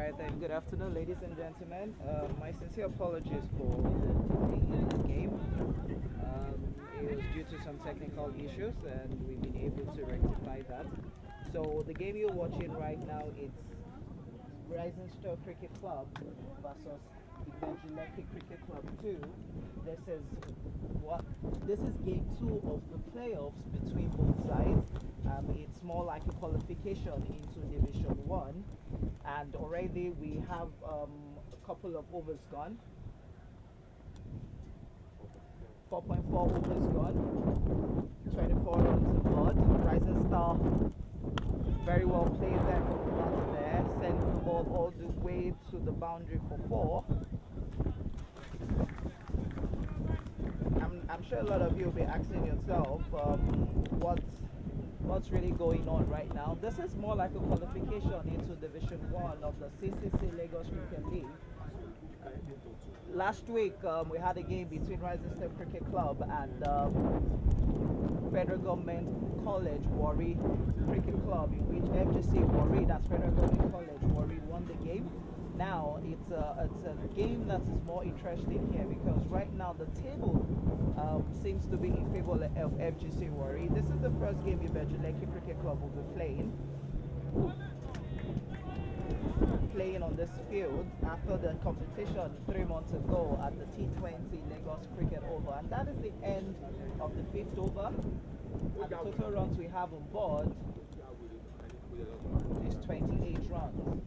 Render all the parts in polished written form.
Alright then, good afternoon ladies and gentlemen. My sincere apologies for the delay in this game. It was due to some technical issues and we've been able to rectify that. So the game you're watching right now is Rising Star Cricket Club versus Evangelical Cricket Club 2. This is what this is game 2 of the playoffs between both sides. It's more like a qualification into Division 1, and already we have a couple of overs gone. 4.4 overs gone, 24 runs aboard. Rising Star very well played there from the batter there, sent the ball all the way to the boundary for 4. I'm sure a lot of you will be asking yourself what's really going on right now. This is more like a qualification into Division 1 of the CCC Lagos Cricket League. Last week we had a game between Rising Star Cricket Club and Federal Government College Warri Cricket Club, in which FGC Warri, that's Federal Government College Warri, won the game. Now it's a game that is more interesting here because right now the table seems to be in favor of FGC Warri. This is the first game Evangelical Cricket Club will be playing on this field after the competition 3 months ago at the T20 Lagos Cricket Oval, and that is the end of the 5th over. And the total runs we have on board is 28 runs.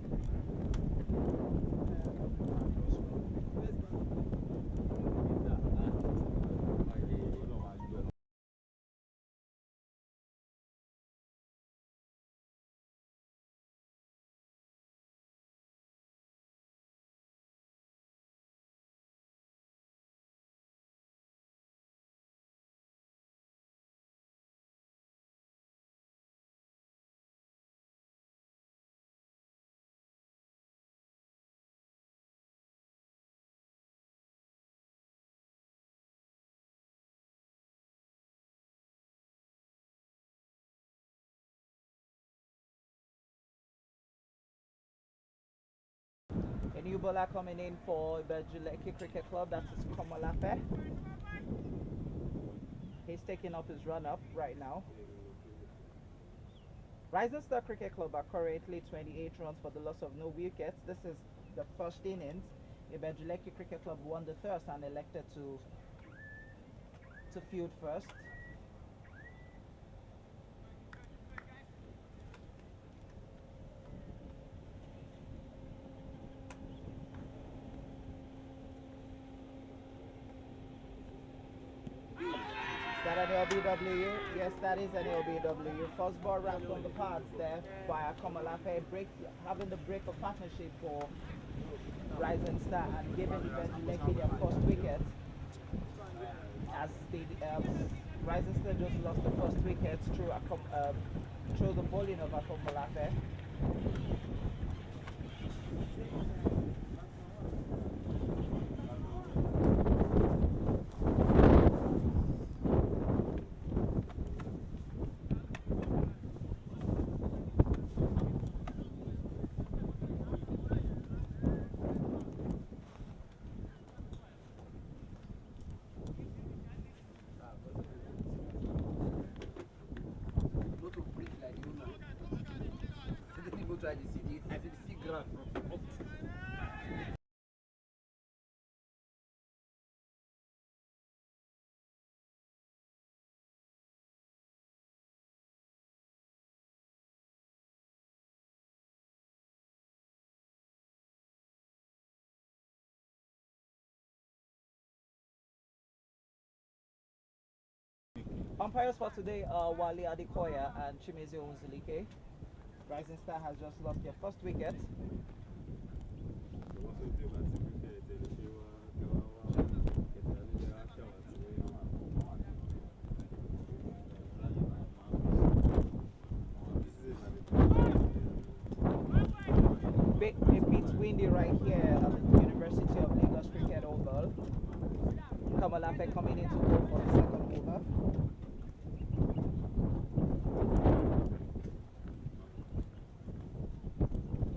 A new bowler coming in for Evangelical Cricket Club, that is Komolafe. He's taking up his run up right now. Rising Star Cricket Club are currently 28 runs for the loss of no wickets. This is the first innings. Evangelical Cricket Club won the first and elected to field first. Is that an LBW? Yes, that is an LBW. First ball wrapped on the pads there by Komolafe, having the break of partnership for Rising Star and giving Evangelical their first wicket. As the Rising Star just lost the first wicket through the bowling of Komolafe. Umpires for today are Wale Adekoya and Chimeze Onzulike. Rising Star has just lost their first wicket. A bit windy right here at the University of Lagos Cricket Oval. Komolafe coming in to go for the second over.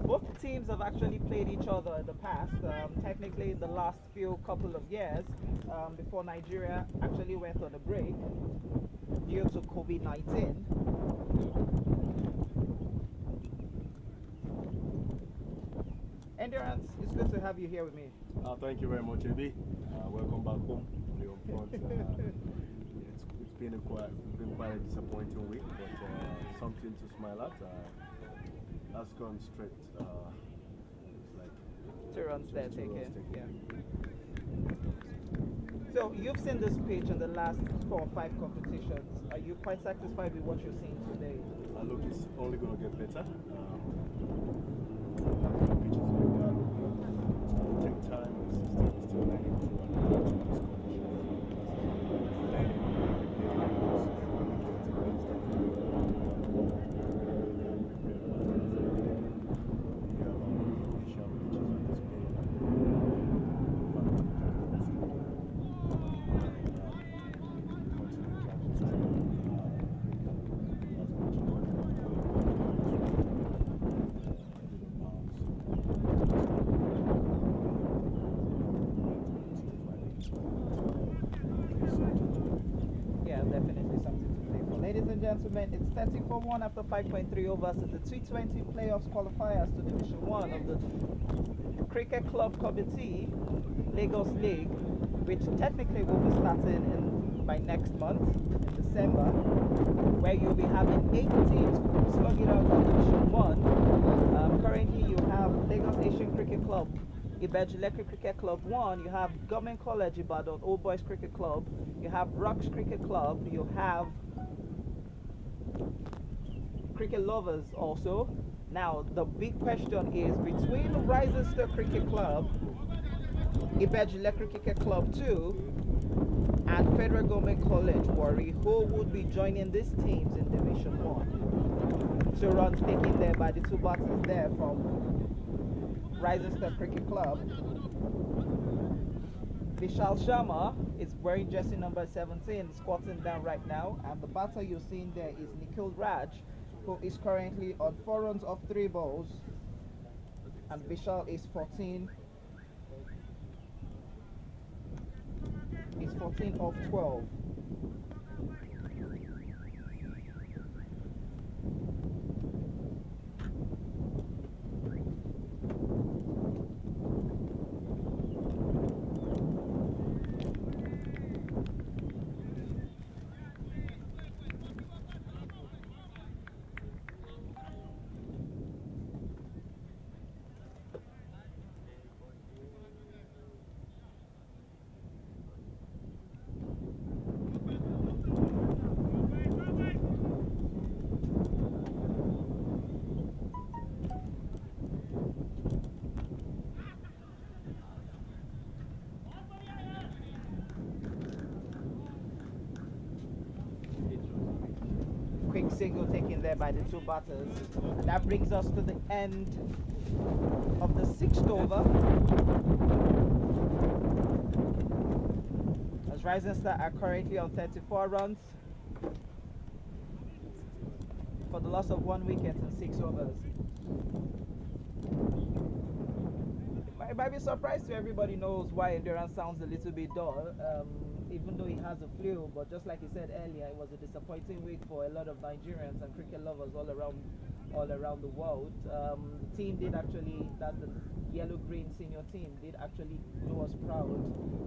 Both teams are have actually played each other in the past. Technically, in the last few couple of years, before Nigeria actually went on a break due to COVID-19. Endurance, it's good to have you here with me. Thank you very much, AB. Welcome back home on the home front. It's been quite a disappointing week, but something to smile at. That's gone straight. It's like 2 runs there taken. Yeah. So you've seen this pitch in the last 4 or 5 competitions. Are you quite satisfied with what you're seeing today? Look, it's only going to get better. Pitches like that. It'll take time. It's still learning to adapt to these conditions. Learning Gentlemen, it's 34-1 after 5.3 overs in the T20 playoffs qualifiers to Division 1 of the Cricket Club Committee Lagos League, which technically will be starting by next month, in December, where you'll be having 8 teams slug it out at Division 1. Currently, you have Lagos Asian Cricket Club, Ibejulekki Cricket Club 1, you have Government College Ibadan Old Boys Cricket Club, you have Rocks Cricket Club, you have Cricket Lovers also. Now the big question is between Rising Star Cricket Club, Ibejulekki Cricket Club 2 and Federal Government College Warri, who would be joining these teams in Division 1. 2 runs taken there by the 2 batters there from Rising Star Cricket Club. Vishal Sharma is wearing jersey number 17, squatting down right now, and the batter you're seeing there is Nikhil Raj, who is currently on 4 runs off 3 balls, and Vishal is 14 off 12. Quick single taken there by the 2 batters. And that brings us to the end of the 6th over, as Rising Star are currently on 34 runs for the loss of 1 wicket in 6 overs. It might be a surprise to everybody knows why Endurance sounds a little bit dull, even though he has a flu, but just like he said earlier, it was a disappointing week for a lot of Nigerians and cricket lovers all around the world. The team did actually, that the yellow-green senior team did actually do us proud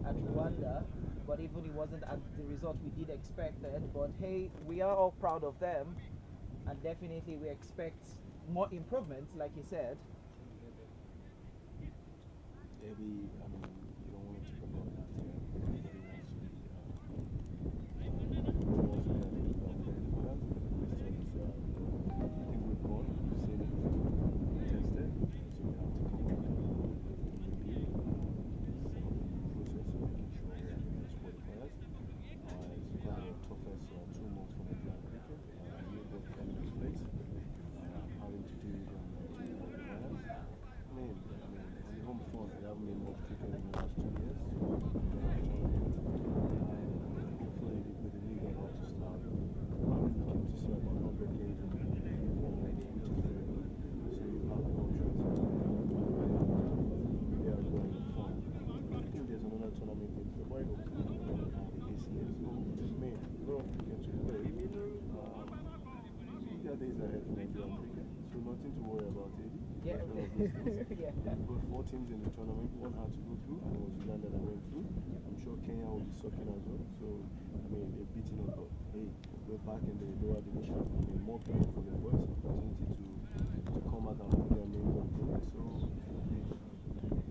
at Rwanda, but even it wasn't at the result we did expect it. But hey, we are all proud of them, and definitely we expect more improvements, like he said. Maybe, you don't want to forget that everybody wants to having been more cricket in the last ACS. So, man, a lot of cricket to play. There are days ahead for Nigerian cricket, so nothing to worry about, Eddie. Yeah. That's one of those things. Yeah. We've got 4 teams in the tournament. One had to go through, and it was Uganda that went through. I'm sure Kenya will be sucking as well. So, I mean, they're beating us, but hey, we're back in the lower division. I mean, more people for the boys, opportunity to come out and put their names on the list. So,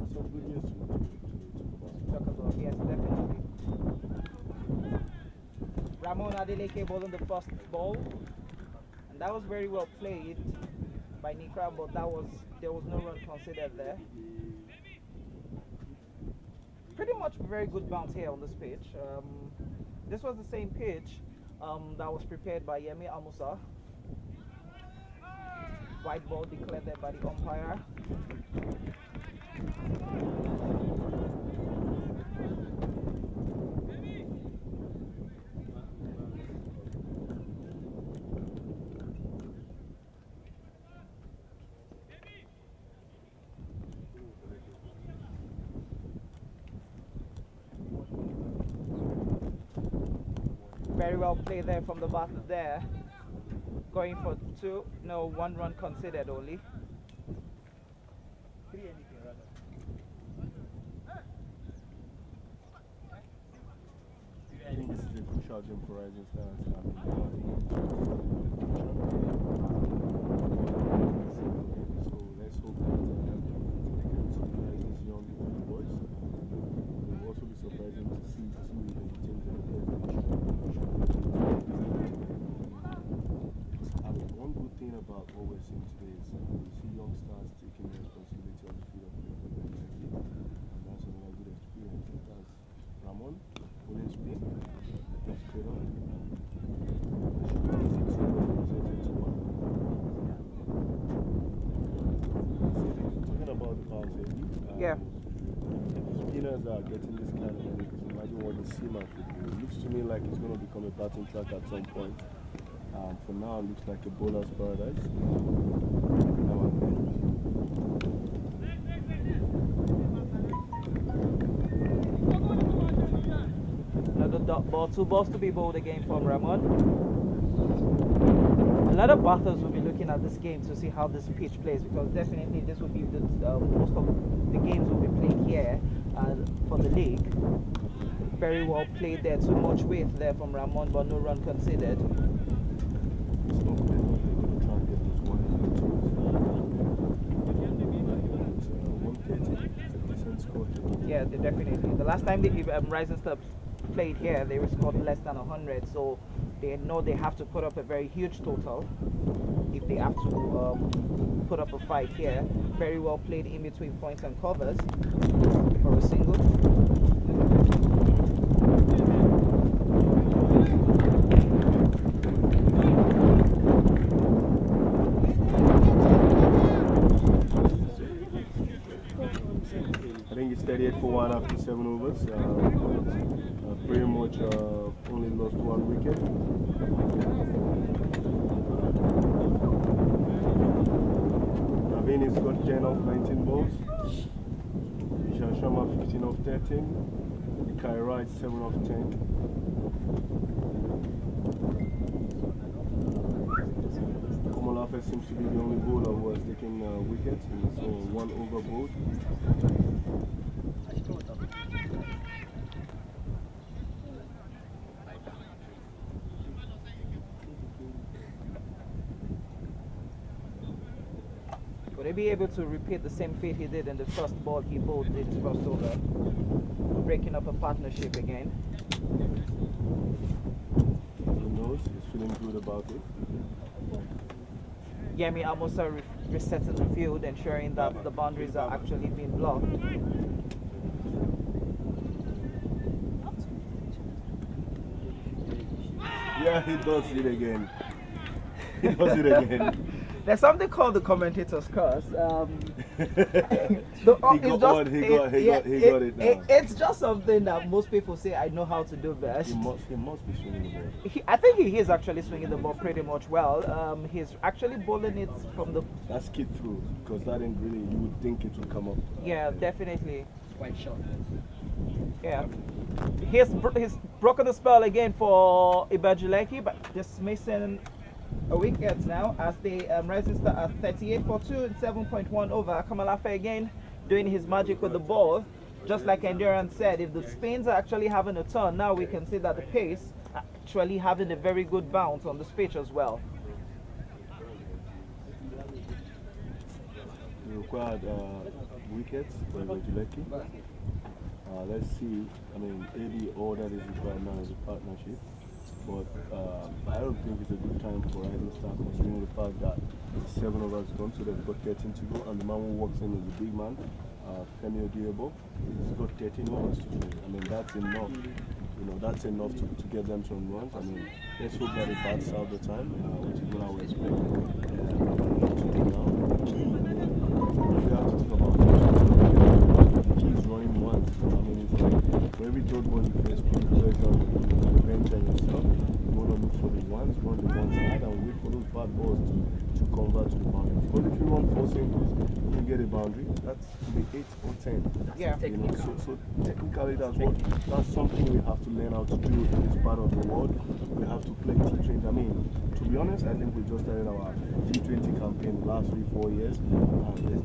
some good news to Talk about, yes, definitely. Ramon Adeleke bowling the first ball, and that was very well played by Nikra, but there was no run considered there. Pretty much very good bounce here on this pitch. This was the same pitch that was prepared by Yemi Amusa. White ball declared there by the umpire. Very well played there from the batter there. Going for 1 run considered only. I think this is a crucial game for Rising Stars. So let's hope that they can surprise these young boys. It will also be surprising to see 2 of the teams in the first division. One good thing about what we're seeing today is we see young stars taking responsibility on the field of play very effectively, and that's another good experience. That's Ramon, William Spin, that's Cradle. Talking about the bounce, Yeah. Spinners are getting this kind of money because imagine what the seaman could do. It looks to me like it's going to become a batting track at some point. For now, it looks like a bowler's paradise. Another dot ball, 2 balls to be bowled again from Ramon. A lot of batters will be looking at this game to see how this pitch plays, because definitely this will be most of the games will be played here for the league. Very well played there, too much weight there from Ramon, but no run considered. Yeah, definitely. The last time Rising Stars played here, they scored less than 100, so they know they have to put up a very huge total if they have to put up a fight here. Very well played in between points and covers for a single. I think it's 38 for 1 after 7 overs. Pretty much only lost 1 wicket. Naveen has got 10 of 19 balls. Ishan Sharma 15 of 13. Kai Wright 7 of 10. Komolafe seems to be the only bowler who has taken wickets, and so 1 over bowled. Will they be able to repeat the same feat he did in the first ball he bowled in his first over? Breaking up a partnership again. Who knows? He's feeling good about it. Yemi Amusa resetting the field, ensuring that the boundaries are actually being blocked. Yeah, he does it again. He does it again. There's something called the commentator's curse. He got it now. It's just something that most people say I know how to do best. He must be swinging the ball. I think he is actually swinging the ball pretty much well. He's actually bowling it from the... That's skid through, because that ain't really, you would think it would come up. Yeah, definitely. Quite short. Yeah. He's broken the spell again for Ibajuleki, but just missing a wicket now as the Rising Star at 38 for 2 and 7.1 over. Kamalafe again doing his magic with the ball. Just like Endurance said, if the spins are actually having a turn, now we can see that the pace actually having a very good bounce on the pitch as well. We required wickets for Ibajuleki. Let's see. I mean, maybe all that is required now is a partnership. But I don't think it's a good time for Rising Star, considering the fact that 7 overs gone, so they've got 13 to go, and the man who walks in is a big man, Femi Odiebo. He's got 13 overs to play. I mean, that's enough. You know, that's enough to get them some runs. I mean, let's hope that it bats out the time, which is what I would expect. What to do now? We have to think about it. He's running once. I mean, it's like for every third ball you face, put the pressure on the bench and yourself. You want to look for the ones, run the ones hard, and wait for those bad balls to convert to the boundary. But if you run 4 singles, you get a boundary. That's to be 8 or 10. Yeah. You know, so technically that's something we have to learn how to do in this part of the world. We have to play T20. I mean, to be honest, I think we just started our T20 campaign the last 3-4 years. There's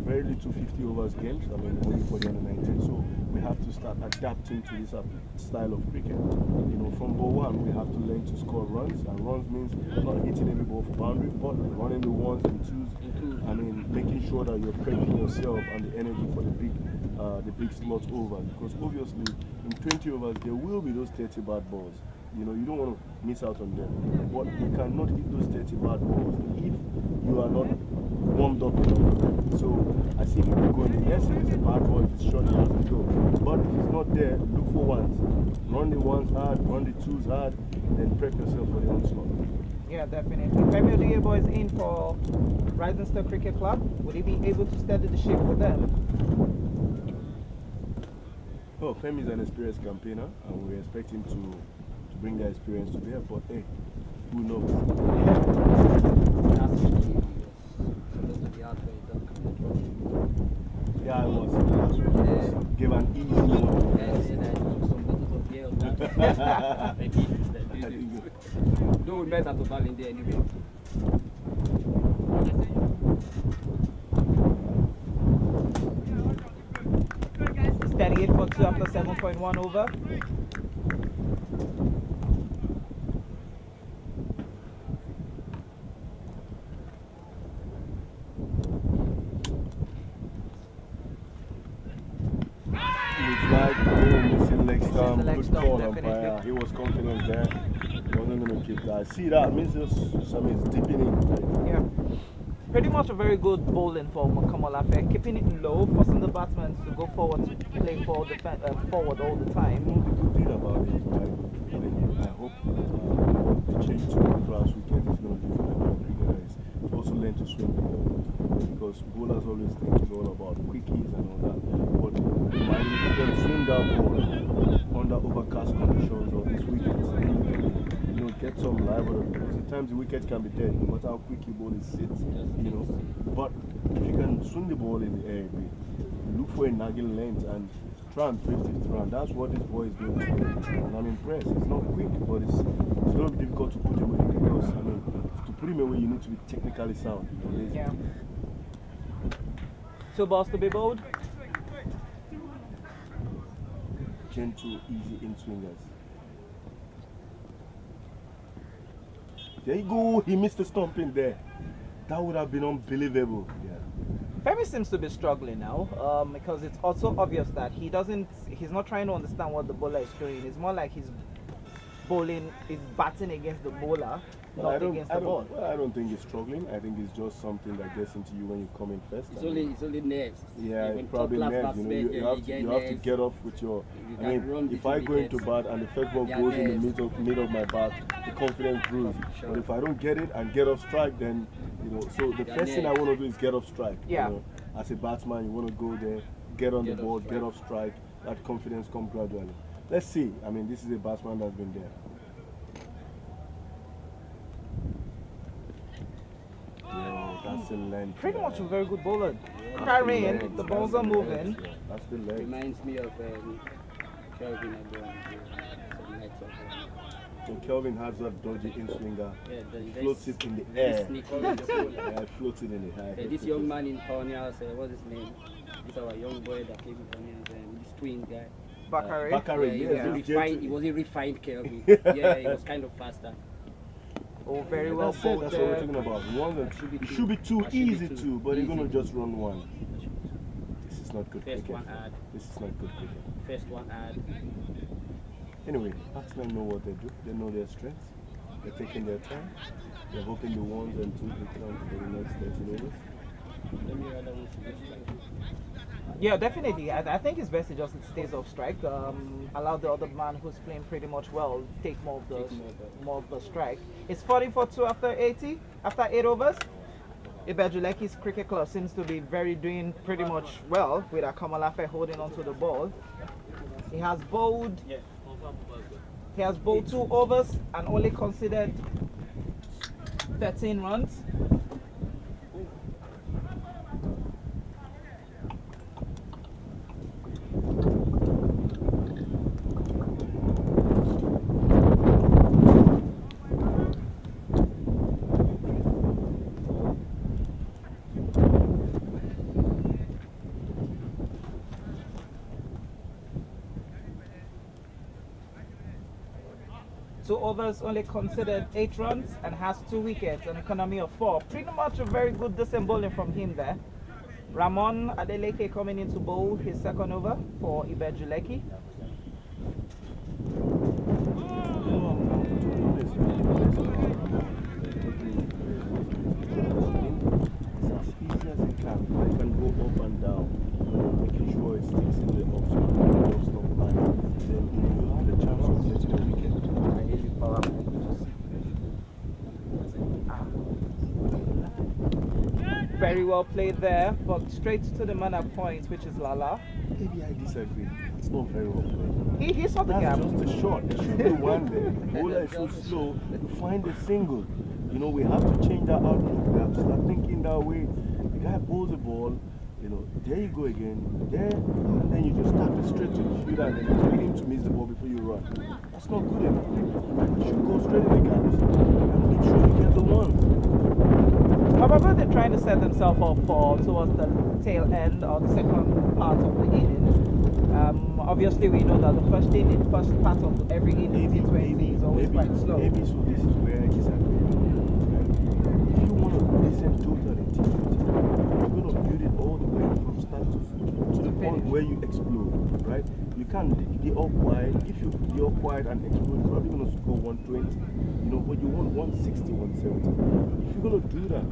very little 50 overs games. I mean, only for the under 19. So we have to start adapting to this style of cricket. You know, from ball one, we have to learn to score runs, and runs means not hitting every ball for boundary, but running the ones and twos. I mean, making sure that you're prepping yourself and the energy for the big slot overs, because obviously in 20 overs there will be those 30 bad balls. You know, you don't want to miss out on them, but you cannot hit those 30 bad balls if you are not warmed up enough. So I see people going, yes, if it's a bad ball, if it's short, it has to go. But if it's not there, look for ones. Run the ones hard, run the twos hard, then prep yourself for the onslaught. Yeah, definitely. Femi Odiebo is in for Rising Star Cricket Club. Would he be able to steady the ship for them? Oh, Femi is an experienced campaigner, and we expect him to bring that experience to bear, but hey, who knows? Yeah, I was. Give an easy one. No, we met at total in there anyway. It's 38 for 2 after 7.1 over. Good call, umpire. He was confident there. He wasn't going to keep that. See that? Means something's dipping in. Yeah. Pretty much a very good bowling for Kamalafe. Keeping it low, forcing the batsmen to go forward, to play forward all the time. You know, the good thing about it, I hope the change to grass wicket is going to do for the cricketers. Also learn to swing the ball. Because bowlers always think it's all about quickies and all that. But if you can swing that ball under overcast conditions or these wickets, you know, get some live on it. Because at times the wicket can be dead, no matter how quick your ball is sits, you know. But if you can swing the ball in the air a bit, look for a nagging length and try and 50th round. That's what this boy is doing today. And I'm impressed. It's not quick, but it's going to be difficult to put him away because, I mean, to put him away, you need to be technically sound. You know, yeah. 2 balls to be bowled. Gentle, easy in swingers. There you go. He missed the stump in there. That would have been unbelievable. Yeah. Femi seems to be struggling now because it's also obvious that he's not trying to understand what the bowler is doing. It's more like he's batting against the bowler, not against the ball. Well, I don't think he's struggling. I think it's just something that gets into you when you come in first. It's only nerves. Yeah, it's probably nerves. You know, you have to get off with your. I mean, if I go into bat and the first ball goes in the middle of my bat, the confidence grows. Sure. But if I don't get it and get off strike, then you know. So the first thing I want to do is get off strike. Yeah. You know, as a batsman, you want to go there, get on the board, get off strike. That confidence comes gradually. Let's see. I mean, this is a batsman that's been there. Yo, that's a length. Pretty much a very good bowler. Yeah. carrying, the balls are moving. Yeah, that's the legs. Reminds me of Kelvin Abraham. Some nights of So Kelvin has that dodgy in-swinger. yeah, He floats it in the air. sneaky in the hole. Yeah, he floats it in the air. This young man in Pioneers, what's his name? This our young boy that came in Pioneers, this twin guy. Bakary. Bakary, Yeah, yes. he was a refined Kelvin. Yeah, he was kind of faster. Oh, very well That's it. That's what we're bolted. talking about. One that Should be it two. should be too Should be easy two. to, but you're gonna Easy. just run one. This is not good First cricket. one ad. This is not good cricket. First one ad. Anyway, batsmen know what they do. They know their strengths. They're taking their time. They're hoping the ones and twos will count for the next 13 overs. Let me rather want to get strike. Yeah, definitely. I think it's best to just stays off strike. Allow the other man who's playing pretty much well take more of the strike. It's 40-2 after 80, after 8 overs. Ibejuleki's cricket club seems to be doing pretty much well with Akamalafe holding onto the ball. He has bowled 2 overs and only considered 13 runs. Two overs, only considered 8 runs and has 2 wickets, an economy of 4. Pretty much a very good decent bowling from him there. Ramon Adeleke coming in to bowl his second over for Ibejuleki. As easy as it can. I can go up and down, making sure it sticks in the off-stop line. Then you have the chance of getting a wicket. Very well played there, but straight to the man at point, which is Lala. Maybe I disagree. It's not very well played. He saw the That's gap. just a shot. There should be one there. The bowler is so slow to find a single. You know, we have to change that outlook. We have to start thinking that way. The guy bowls the ball, you know, there you go again, there, and then you just tap it straight to the fielder and then expect him to miss the ball before you run. That's not good enough. You should go straight in the gaps and make sure you get the ones. However, they're trying to set themselves up for towards the tail end or the second part of the innings. Obviously, we know that the first part of every innings in T20 is always quite slow. Maybe so this is where I disagree. Right? If you want a decent total in T20, you're going to build it all the way from start to the point where you explode, right? You can't be up wide. If you be up wide and explode, you're probably going to score 120, you know, but you want 160, 170. If you're going to do that,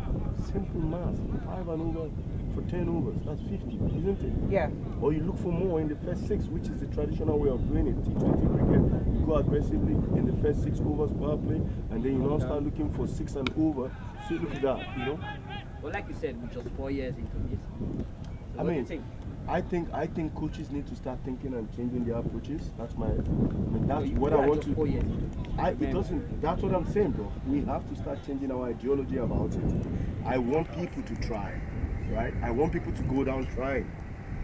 simple math, 5 and over for 10 overs, that's 50, isn't it? Yeah. Or you look for more in the first 6, which is the traditional way of doing it. T20 cricket, you go aggressively in the first 6 overs power play, and then you now start looking for 6 and over. So look at that, you know. Well, like you said, we're just 4 years into this. So I what do you mean, think? I think coaches need to start thinking and changing their approaches. That's my, that's So what we I are want just to. 4 years into it. It doesn't. That's what I'm saying, bro. We have to start changing our ideology about it. I want people to try, right? I want people to go down trying.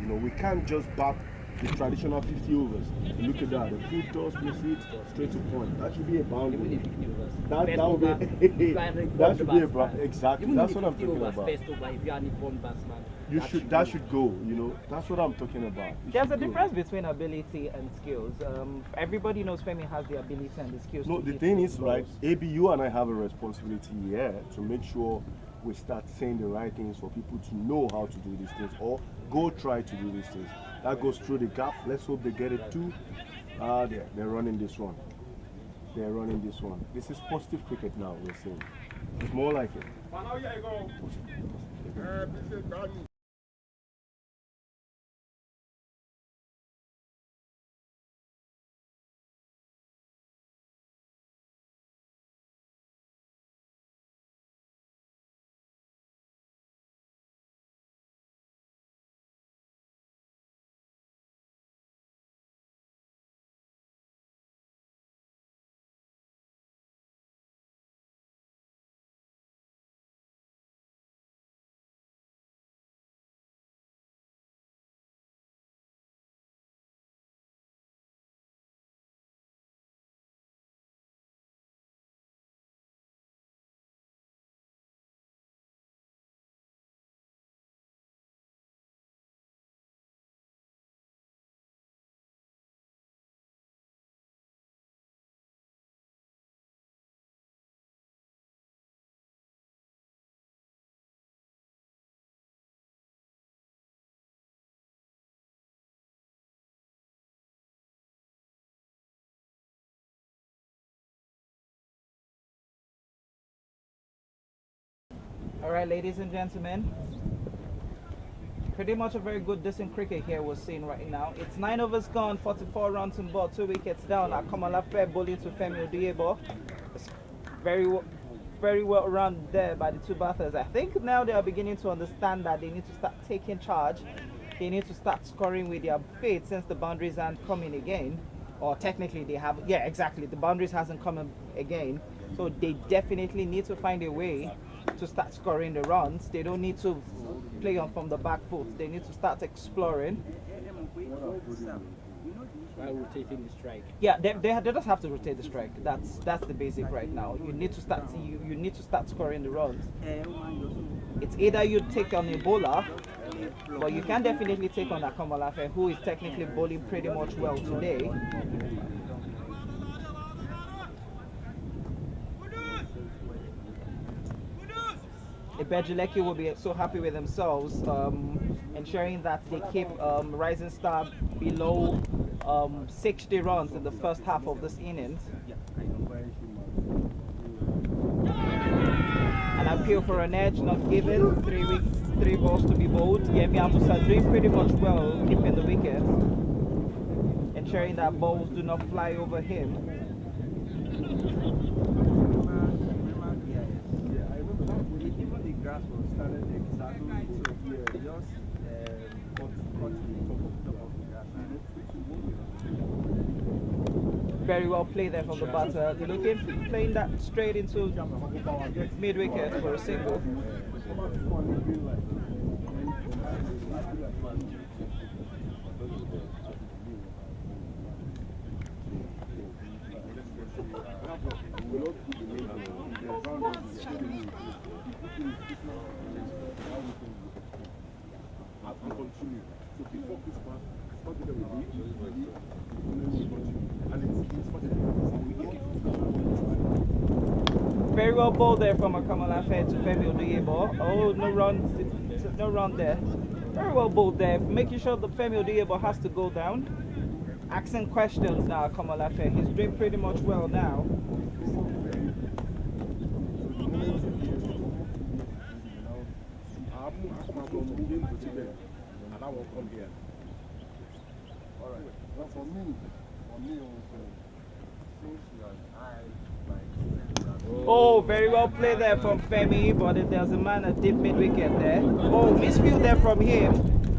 You know, we can't just back the traditional 50 overs. Look at that. The full toss, miss it, straight to point. That should be a boundary. Even if 50 overs. That First would over, be you can inform that the should be a batsman. exactly. Even That's if what I'm 50 talking overs, about. First over, if you are an informed batsman, That should go. You know, that's what I'm talking about. It There's a should go. difference between ability and skills. Everybody knows Femi has the ability and the skills. No, to the hit thing those is, right, balls. ABU and I have a responsibility here to make sure we start saying the right things for people to know how to do these things or go try to do these things. That goes through the gap. Let's hope they get it too. They're running this one. They're running this one. This is positive cricket now, we're saying. It's more like it. All right, ladies and gentlemen. Pretty much a very good decent cricket here we're seeing right now. It's 9 overs gone, 44 runs on board, 2 wickets down. Akomolafe bowling to Femi Oduyebo. It's very well run there by the two batters. I think now they are beginning to understand that they need to start taking charge. They need to start scoring with their feet since the boundaries aren't coming again. Or technically they have, yeah, exactly. The boundaries hasn't come again. So they definitely need to find a way to start scoring the runs. They don't need to play on from the back foot. They need to start exploring. While rotating the strike. Yeah, they just have to rotate the strike. That's the basic right now. You need to start you need to start scoring the runs. It's either you take on a bowler, but you can definitely take on Akomolafe, who is technically bowling pretty much well today. Ibejileki will be so happy with themselves, ensuring that they keep Rising Star below 60 runs in the first half of this innings. An appeal for an edge not given, 3 balls to be bowled. Yemi Amusa doing pretty much well, keeping the wicket, ensuring that balls do not fly over him. Very well played there from the batter. Playing that straight into mid wicket for a single. Very well bowled there from Akomolafe to Femi Oduyebo. Oh, no run there. Very well bowled there, making sure that Femi Oduyebo has to go down. Asking questions now, Akomolafe. He's doing pretty much well now. For me, oh, very well played there from Femi, but there's a man at deep mid-wicket there. Oh, misfield there from him,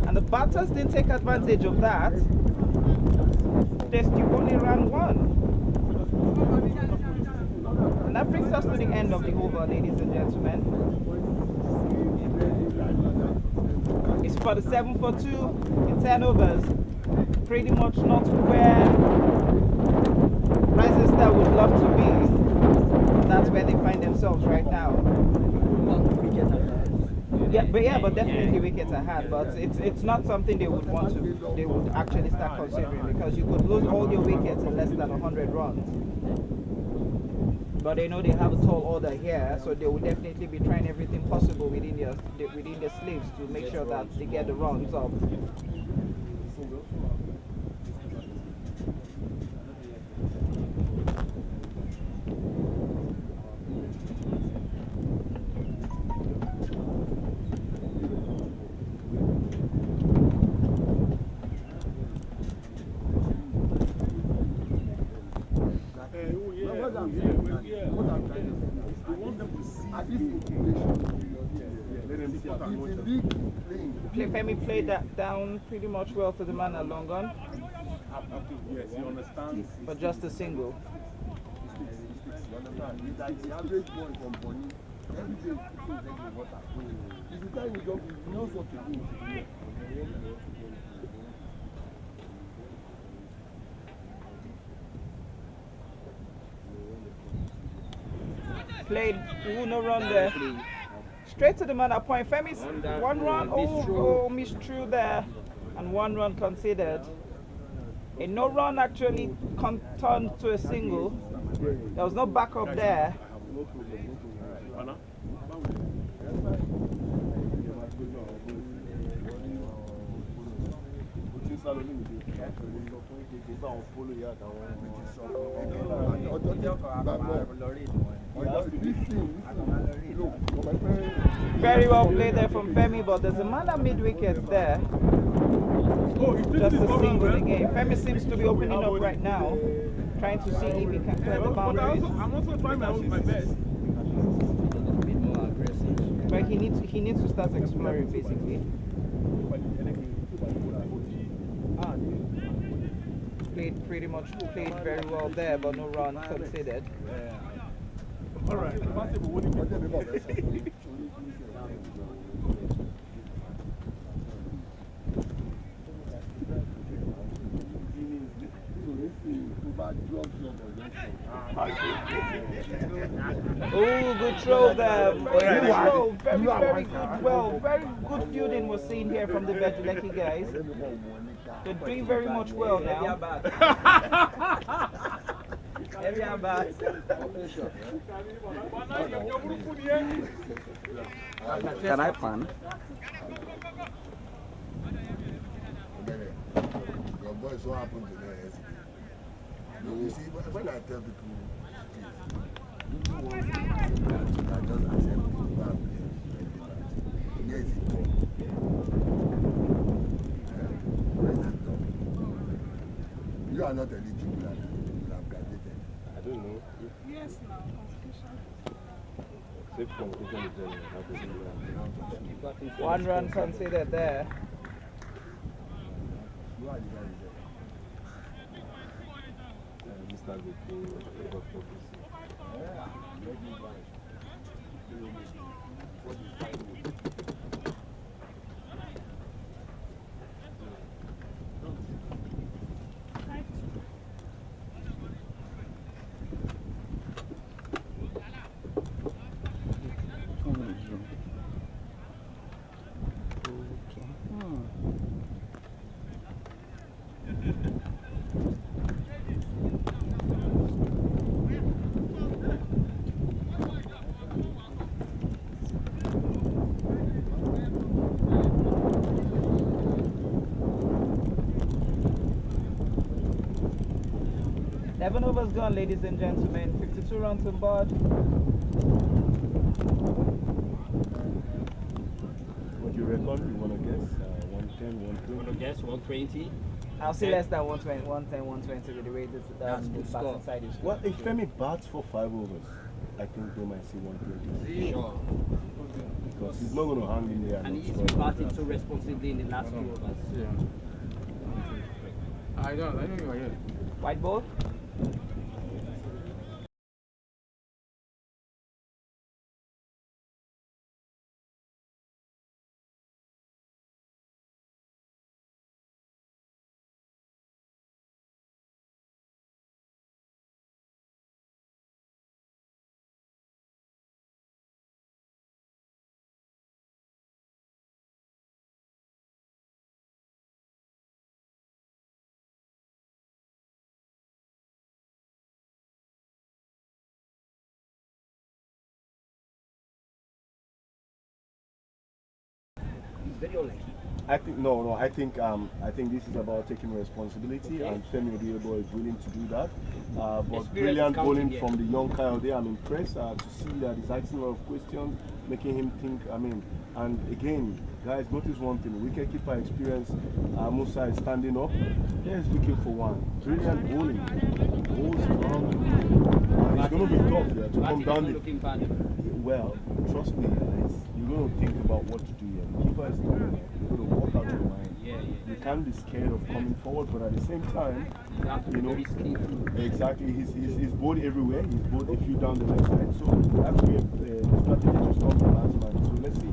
and the batters didn't take advantage of that. They still only ran one. And that brings us to the end of the over, ladies and gentlemen. It's for the 7 for 2 in 10 overs. Pretty much not where Rising Star would love to be. That's where they find themselves right now. But definitely wickets ahead. But it's not something they would actually start considering, because you could lose all your wickets in less than 100 runs. But they know they have a tall order here, so they will definitely be trying everything possible within their sleeves to make sure that they get the runs up. Femi played that down pretty much well to the man at long on. Yes, he understands. But just a single. It's like the average boy from Bonny. Every day he puts his egg in water. If you tell him he knows what to do. Played, no run there. Straight to the man at point. Femi's one run. Oh, misthrew there. And 1 run considered. A no run actually turned to a single. There was no backup there. Very well played there from Femi, but there's a man at mid-wicket there. Just a single again. Femi seems to be opening up right now, trying to see if he can clear the boundaries. I'm also trying my best. But he needs to start exploring basically. Played very well there, but no run considered. All right. Oh, good throw there. Very good. Well, very good fielding was seen here from the Bejuleki guys. They're doing very much well now. Can I pan? Your boys, what happened to them yesterday? You see, when I tell people, you do one thing, I just accept it, go and play. Where is it gone? Where is it gone? You are not eligible and you have graduated. I don't know. Yes, now. Safe conclusion is 1 run considered there. You are the guy there. Mr. Dr. Eleven overs gone, ladies and gentlemen. 52 runs on board. What do you reckon? You want to guess? 110, 120? Guess 120. I'll say less than 120, 110, 120 with the way the batting side is. Well, if Femi bats for 5 overs, I think they might see 120. Sure. Because he's not going to hang in there. And he's been batting so responsibly in the last 2 overs. Yeah. I know you are here. White ball. Very unlucky. I think this is about taking responsibility, and Femi Oduyebo is willing to do that. But brilliant bowling from the young Coyote. I'm impressed to see that he's asking a lot of questions, making him think. And again, guys, notice one thing: wicketkeeper experience. Musa is standing up. He's looking for one. Brilliant bowling. Bowls around. And it's going to be tough here to come down. Well, trust me, guys. You're going to think about what to do here. The keeper is coming. You're going to walk out your mind. You can't be scared of coming forward, but at the same time, you know, exactly, he's bowled everywhere. He's bowled a few down the left side. So that's where the strategy to stop the last man. So let's see.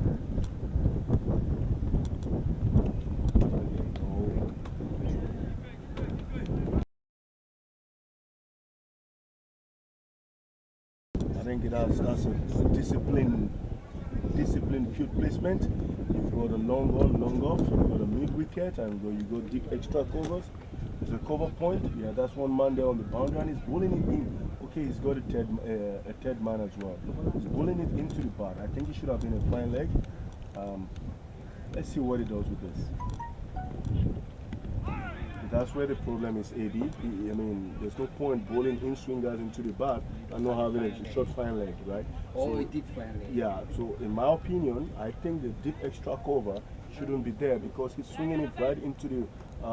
I think that's a disciplined field placement. You've got a long on, long off, you've got a mid wicket, and you go deep extra covers. There's a cover point. Yeah, that's one man there on the boundary, and he's bowling it in. Okay, he's got a third man as well. He's bowling it into the bat. I think he should have been a fine leg. Let's see what he does with this. that's where the problem is, AB. I mean, there's no point bowling in swingers into the bat and not having a short fine leg, right? Oh, it did finally. Yeah, so in my opinion, I think the deep extra cover shouldn't be there because he's swinging it right into the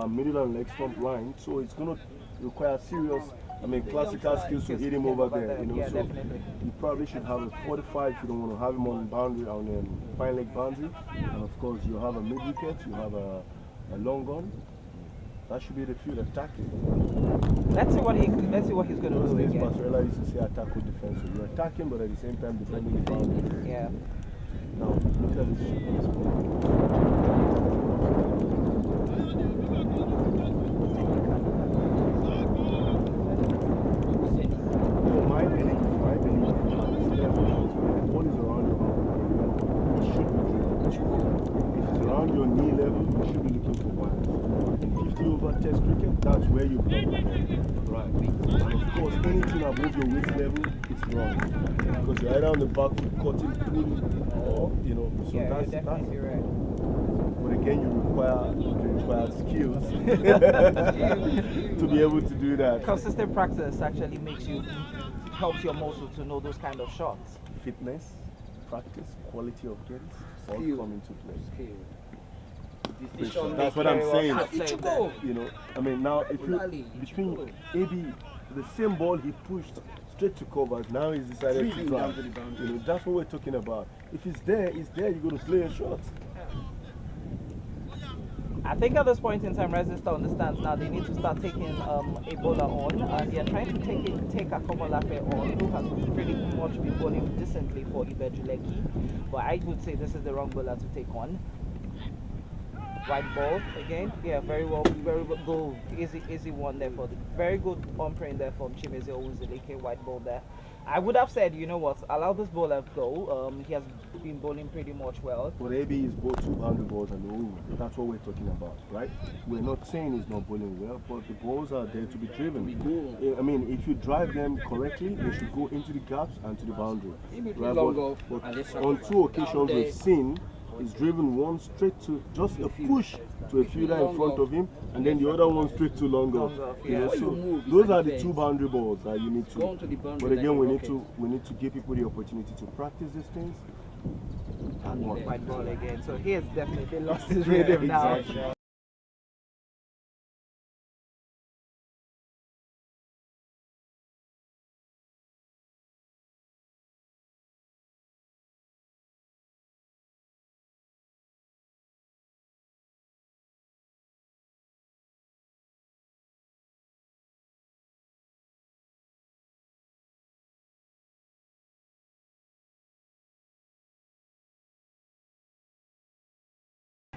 middle and leg stump line. So it's going to require serious, I mean, classical skills to hit him over there. You know, Yeah, so definitely. you probably should have a 45 if you don't want to have him on boundary, on a fine leg boundary. And of course, you have a mid wicket, you have a long gun. That should be the field attacking. Let's see what he's going to Those do days, again. Pastorella used to say attack with defense. So you're attacking, but at the same time defending the boundary. Yeah. Now, look at this ball. My belief, the ball is around your arm. It should be driven. If it's around your knee level, you should be looking for wires. In 50 over test cricket, that's where you block the ball. Right. And of course, anything above your waist level, it's wrong. Because you're either on the back foot, cutting, pulling, or, you know, so Yeah, that's, you're definitely right. but again, you require skills to be able to do that. Consistent practice actually helps your muscle to know those kind of shots. Fitness, practice, quality of games, all Skill. come into play. Skill. Decision That's what I'm making, saying. what I'm saying. You know, I mean, now if you Rally, between AB, the same ball he pushed straight to covers, now he's decided to Really drive. down to the boundary. You know, that's what we're talking about. If it's there, it's there. You're going to play a shot. I think at this point in time, Resista understands now they need to start taking a bowler on, and they're trying to take a Komolafe on, who has pretty much been bowling decently for Ibejuleki. But I would say this is the wrong bowler to take on. White ball again, yeah, very well, good, easy one there for the very good umpiring there from Chimeze Owunzileke. White ball there. I would have said, you know what, allow this bowler go. He has been bowling pretty much well. But AB is both 200 balls and ooh, that's what we're talking about, right? We're not saying he's not bowling well, but the balls are there to be driven. I mean, if you drive them correctly, they should go into the gaps and to the boundary. Right? But on 2 occasions we've seen he's driven one straight to just a push to a fielder in front of him, and then the other one straight to long off. You know, so those are the 2 boundary balls that you need to. But again, we need to give people the opportunity to practice these things. And one. White ball again. So he has definitely lost his rhythm now.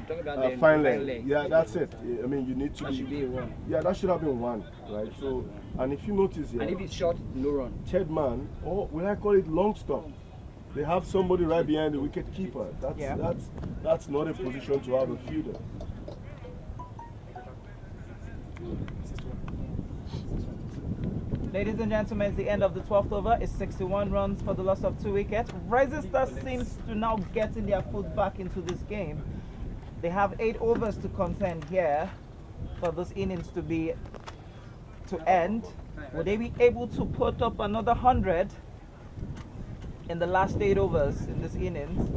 Exactly. Fine leg. Yeah, that's it. I mean, you need to That should be a one. Yeah, that should have been 1, right? So, and if you notice here, And if it's short, no run. third man, or will I call it long stop? They have somebody right behind the wicket keeper. That's not a position to have a fielder. Ladies and gentlemen, it's the end of the 12th over. It's 61 runs for the loss of 2 wickets. Rising Stars seems to now getting their foot back into this game. They have 8 overs to contend here for this innings to end. Will they be able to put up another 100 in the last 8 overs in this innings?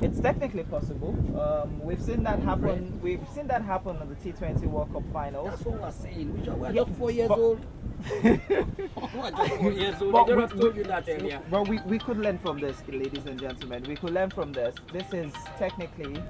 It's technically possible. We've seen that happen. We've seen that happen in the T20 World Cup finals. That's what we're saying. We're Yeah, just 4 years but- old. We're just 4 years old. But I don't have told you that earlier. Well, we could learn from this, ladies and gentlemen. We could learn from this. This is technically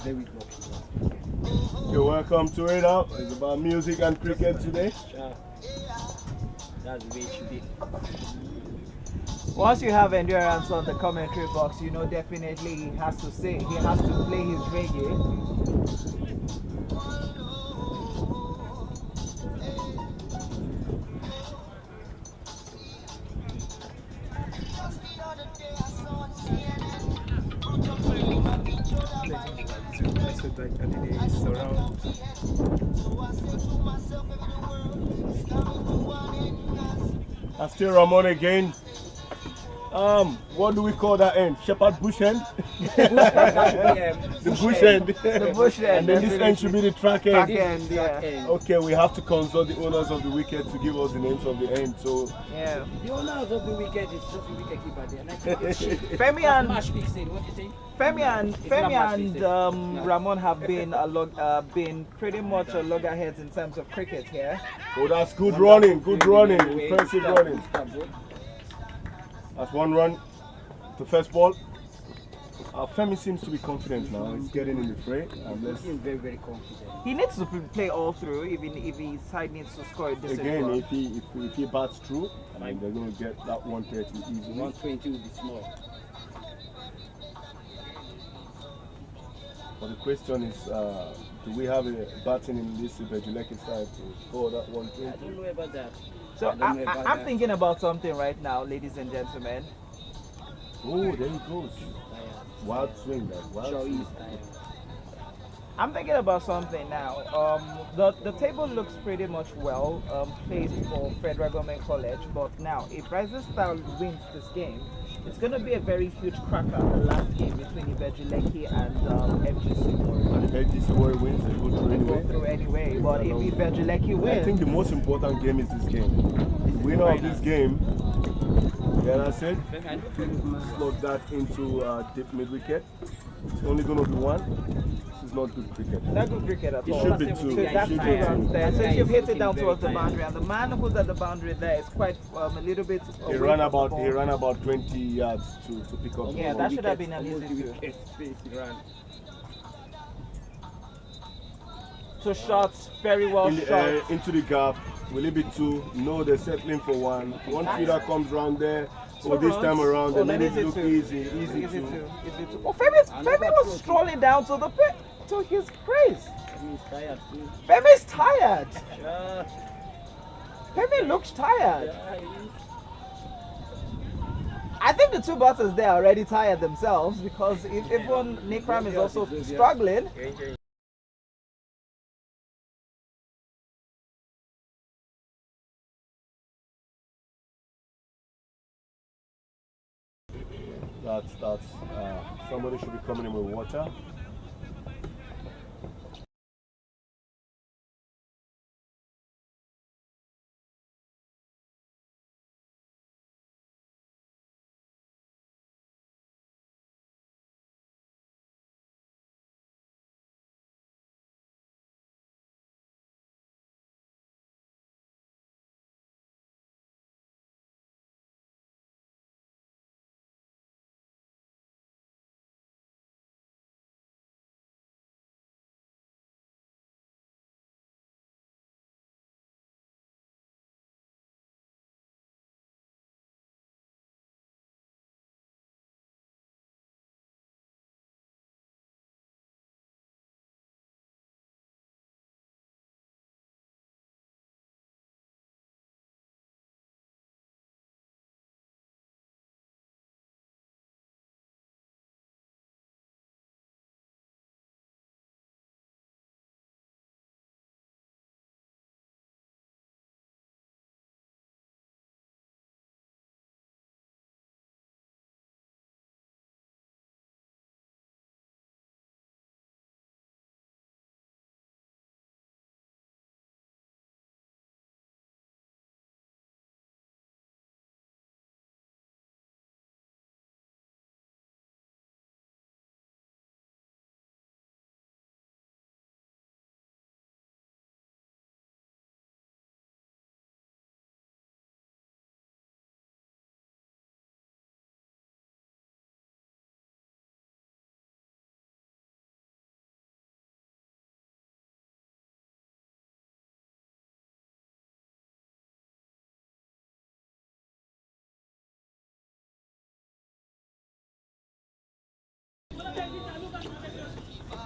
Very lucky. You're welcome to it out. It's about music and cricket today. That's the way it should be. once you have endurance on the commentary box, you know definitely he has to play his reggae. Still Ramon again. What do we call that end? Shepherd bush end? The bush end. The bush end. And then this end should be the track end. Track end, yeah. Okay, we have to consult the owners of the wicket to give us the names of the end. So Yeah. The owners of the wicket is just the wicket keeper there. And I think it's Femi and match fixing. What do you think? Femi and It's not much and fixing. No. Ramon have been pretty much a loggerheads in terms of cricket here. oh, that's good running, impressive running. That's one run to first ball. Femi seems to be confident now. He's getting in the fray. And let's He's very, very confident. He needs to play all through, even if his side needs to score a decent again, run. if he bats through, I mean, they're going to get that 130 easily. 120 will be small. But the question is, do we have a batting in this Bejuleke side to score that I 120? don't know about that. So I don't know about I'm that. thinking about something right now, ladies and gentlemen. Oh, there he goes. Wild swing, that wild Sure swing. is tired. I'm thinking about something now. The table looks pretty much well placed for Federal Government College, but now if Rising Star wins this game, it's going to be a very huge cracker the last game between Ibejuleki and FGC. And if ATC Warrior wins, they go through They go anyway. through anyway, but if Ibejuleki I think wins, the most important game is this game. The winner of this game, yeah, that's it. Slot that into deep mid wicket. It's only going to be one. This is not good cricket. not good cricket at It all. should be So two. that's It should two be runs two. there. So That you've guy hit is it down looking towards the very boundary, and the man who's at the boundary there is quite a little bit. He away ran from the about ball. 20 yards to pick up. Yeah, the that ball. should have been an Almost easy the two. wicket space he ran. Two shots, very well shot. Into the gap. Will it be two? No, they're settling for one. One feeder comes round there. So this time around, they made it look easy. Easy Easy two. two. Easy two. Oh, Femi was strolling down to to his place. He's tired too. Femi's tired. Yeah, Femi looks tired. yeah, he is. I think the two batters there are already tired themselves because if even Nikram is also struggling. That's somebody should be coming in with water.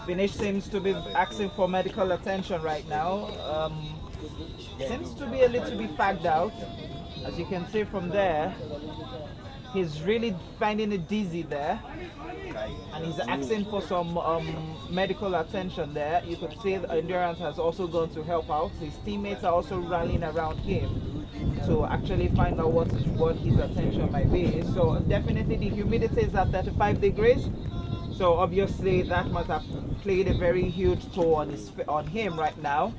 Finish seems to be asking for medical attention right now. Seems to be a little bit fagged out. As you can see from there, he's really finding it dizzy there. And he's asking for some medical attention there. You could see the endurance has also gone to help out. His teammates are also rallying around him. to actually find out what his attention might be. So definitely the humidity is at 35 degrees. So obviously that must have played a very huge toll on him right now.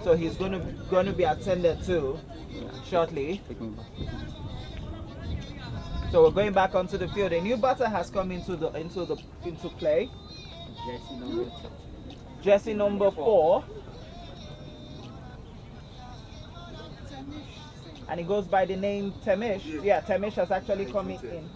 So he's going to be attended to shortly. So we're going back onto the field. A new batter has come into play. Jersey number 4. And he goes by the name Temish. Yeah, Temish has actually come in.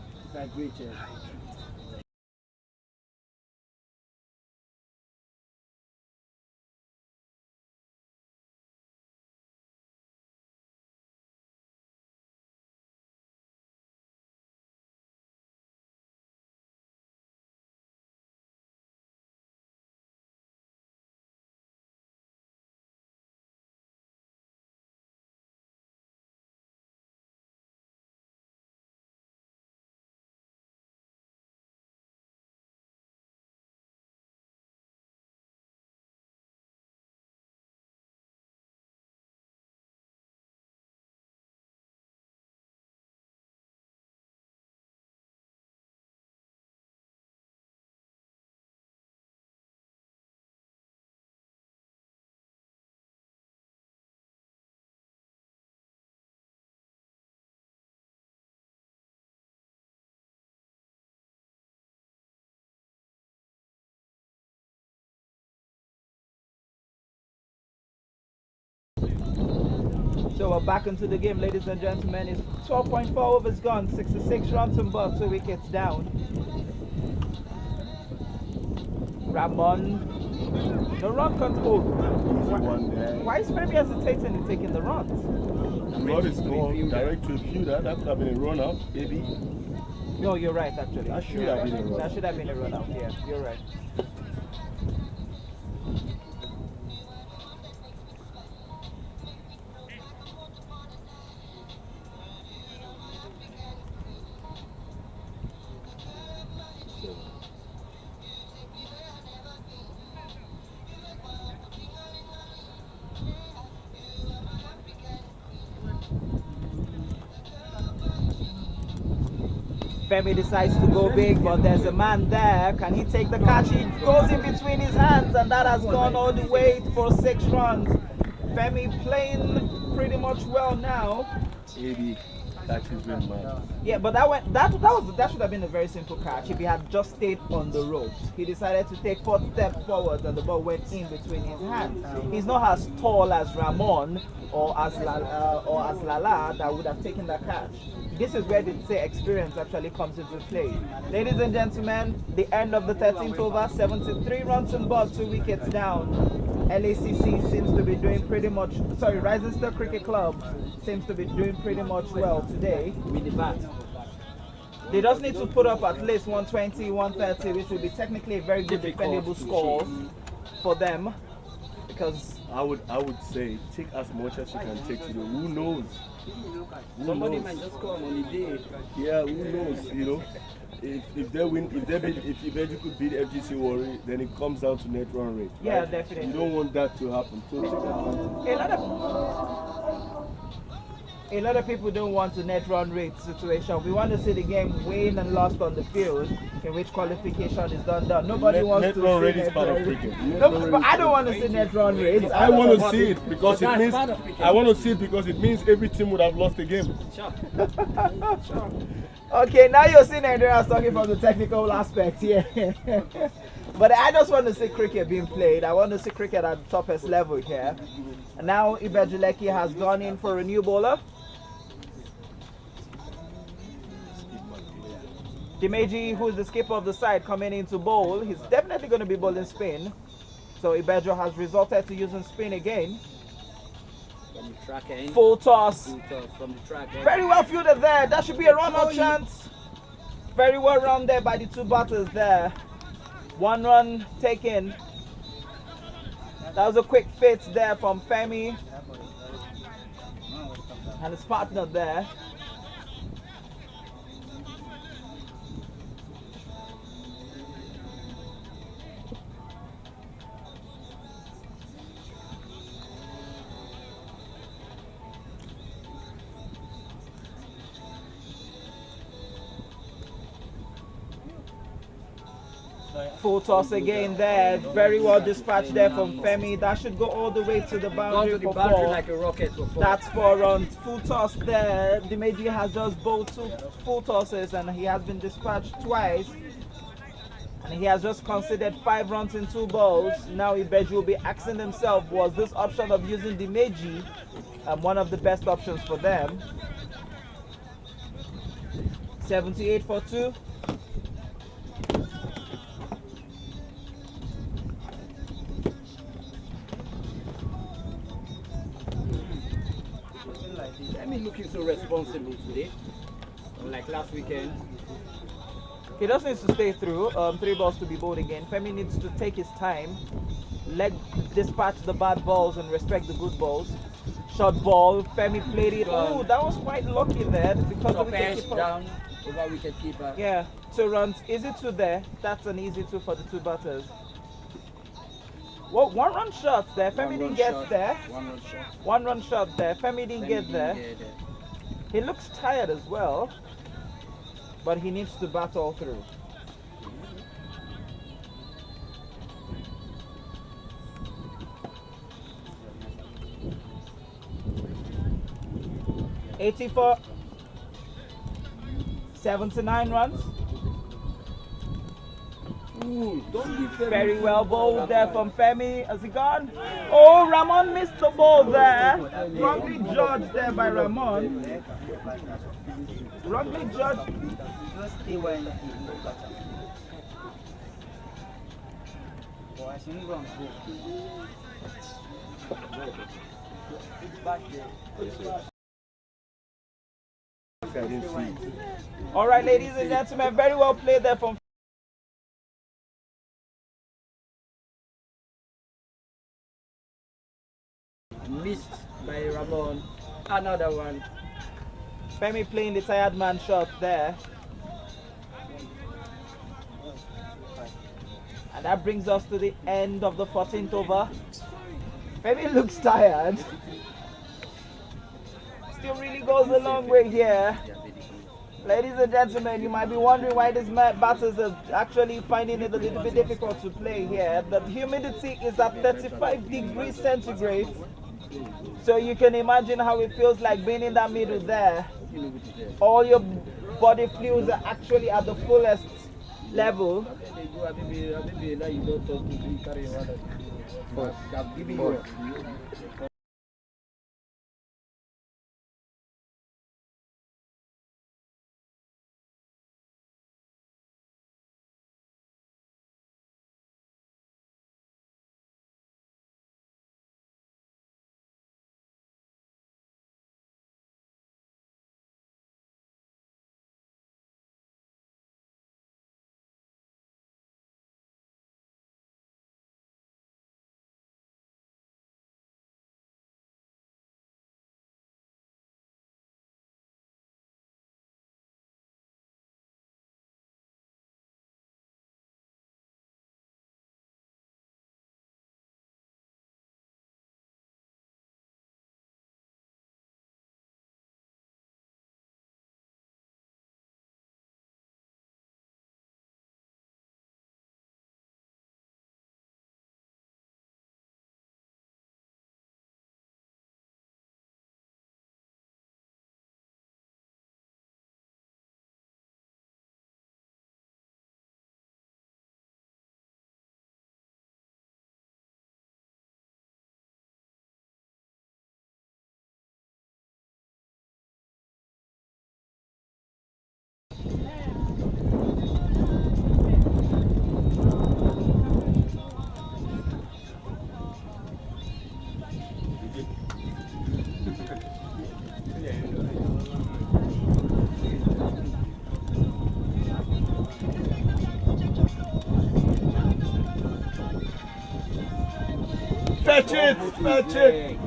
So we're back into the game, ladies and gentlemen. It's 12.4 overs gone, 66 runs and but 2 wickets down. Ramon, no run control. Why is Femi hesitating in taking the runs? Not is gone direct to a fielder. That could have been a run out, maybe. No, you're right actually. That should have been a run. That should have been a run out, yeah, you're right. Femi decides to go big, but there's a man there. Can he take the catch? He goes in between his hands, and that has gone all the way for 6 runs. Femi playing pretty much well now. Maybe that is really mad. Yeah, but that should have been a very simple catch if he had just stayed on the ropes. He decided to take 4 steps forward, and the ball went in between his hands. He's not as tall as Ramon or as Lala that would have taken that catch. This is where they say experience actually comes into play. Ladies and gentlemen, the end of the 13th over, 73 runs and but 2 wickets down. LACC seems to be doing pretty much, Rising Star Cricket Club seems to be doing pretty much well today. With the bat. They just need to put up at least 120, 130, which will be technically a very good defendable score for them. Because I would say take as much as you can take to do. Who knows? Somebody might just come on the day. Yeah, who knows? You know, if they win, if Ibeju could beat FGC Warri, then it comes down to net run rate. yeah, right? definitely. You don't want that to happen. So take advantage. A lot of people don't want a net run rate situation. We want to see the game win and lost on the field, in which qualification is done. Nobody wants net to run see rate net is part run of rate. cricket. No, but I don't want to see net run rates. I want to see it because it means I want to see it because it means every team would have lost the game. Sure. Okay, now you're seeing Nigerians talking from the technical aspect here. But I just want to see cricket being played. I want to see cricket at the toppest level here. And now Ibejuleki has gone in for a new bowler. Dimeji, who is the skipper of the side, coming in to bowl. He's definitely going to be bowling spin. So Ibejo has resorted to using spin again. From the track end. Full toss. From the track end. Very well fielded there. That should be a run-out chance. Very well run there by the 2 batters there. 1 run taken. That was a quick fit there from Femi and his partner there. Full toss again there. Very well dispatched there from Femi. That should go all the way to the Gone boundary to the for boundary 4. like a rocket for 4. That's 4 runs. Full toss there. Dimeji has just bowled 2 full tosses and he has been dispatched twice. And he has just conceded 5 runs in 2 balls. Now Ibeji will be asking himself, was this option of using Dimeji one of the best options for them? 78 for 2. I mean, looking so responsible today, like last weekend. He just needs to stay through. 3 balls to be bowled again. Femi needs to take his time, dispatch the bad balls and respect the good balls. Short ball. Femi played it. Oh, that was quite lucky there because the wicket down over wicket keeper. Yeah, 2 runs. Easy 2 there. That's an easy 2 for the 2 batters. Well, 1 run shot there. Femi didn't get there. 1 run shot. 1 run shot there. Femi didn't get there. He looks tired as well, but he needs to bat all through. $84, 79 runs. Ooh, don't give Femi. Very well bowled there from Femi. Has he gone? Oh, Ramon missed the ball there. Wrongly judged there by Ramon. Wrongly judged. I didn't see. All right, ladies and gentlemen, very well played there from Missed by Ramon. Another one. Femi playing the tired man shot there. And that brings us to the end of the 14th over. Femi looks tired. Still really goes a long way here. Ladies and gentlemen, you might be wondering why these batters are actually finding it a little bit difficult to play here. The humidity is at 35 degrees centigrade. So you can imagine how it feels like being in that middle there. All your body fluids are actually at the fullest level. Fetch it! Fetch it!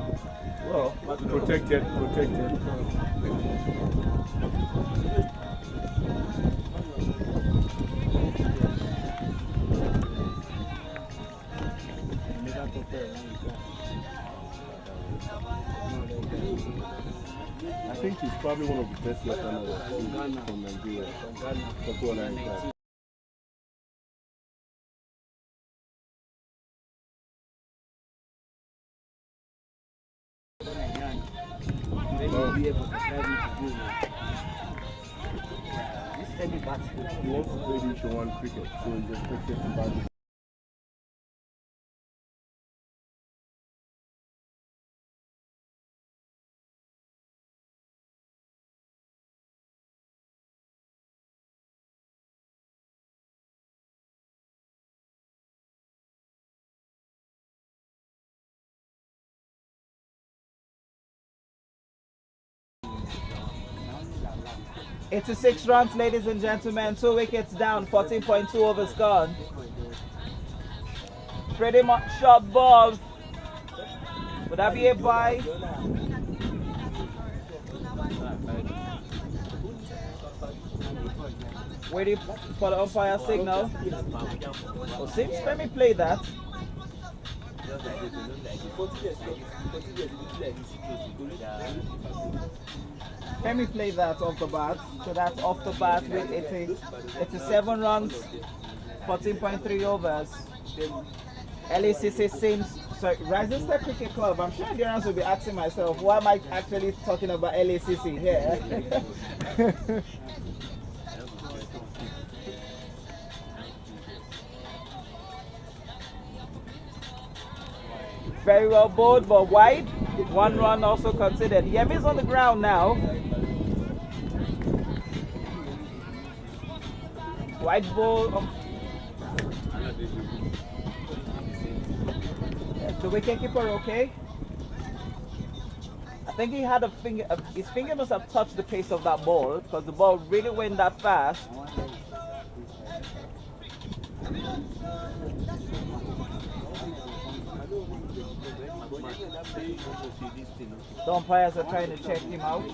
Well, protected. I think he's probably one of the best left-handers from Nigeria. That's what I when you be able to drive me to do now. This semi-bat coach. He wants to play Division 1 cricket, so he's expected to bat. Eighty-six runs, ladies and gentlemen. 2 wickets down. 14.2 overs gone. Pretty much short ball. Would that be a bye? Waiting for the umpire signal. Oh, seems Femi played that. Femi played that off the bat, so that's off the bat with 87 runs, 14.3 overs. LACC seems, sorry, Rising Star Cricket Club. I'm sure Endurance will be asking myself, why am I actually talking about LACC here? Very well bowled, but wide. 1 run also considered. Yemi's on the ground now. Wide ball. The wicketkeeper okay? I think he had a finger. His finger must have touched the pace of that ball because the ball really went that fast. The umpires are trying to check him out.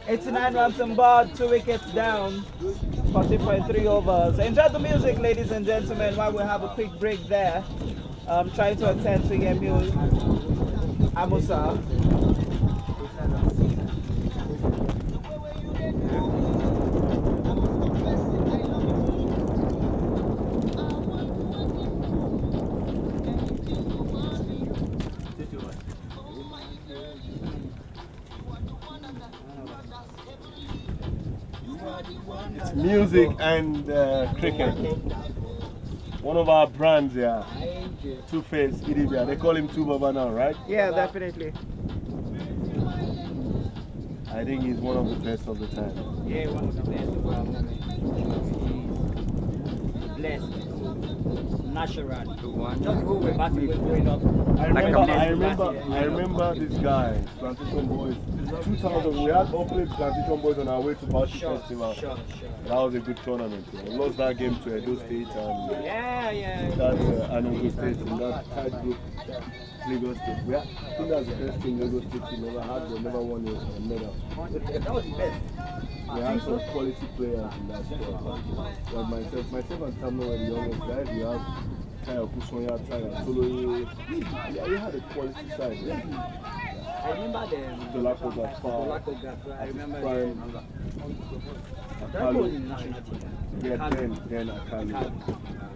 Eighty-nine runs on board, 2 wickets down, 40.3 overs. Enjoy the music, ladies and gentlemen, while we have a quick break there. I'm trying to attend to Yemi Amusa. Music and cricket. One of our brands, yeah. Two-Face, Idibia. They call him Two Baba now, right? Yeah, definitely. I think he's one of the best of the time. Yeah, one of the best of our moment. Blessed. Natural. Just who we're batting with growing up. I remember this guy, Plantation Boys. 2000, we had Oakland Plantation Boys on our way to Bashi Festival. Sure. That was a good tournament. We lost that game to Edo State and Yeah. Enugu State in that tight group. Lagos State. I think that's the best thing Lagos State team ever had. They never won a medal. That was the best. We had some quality players in that squad. But myself and Tamno were the youngest guys. We have Tayo Kusonya, Tayo Solo. Yeah, we had a quality side. Yeah. I remember the Dolako Gaspar. I remember them. That was in the national team. Yeah, then Akali.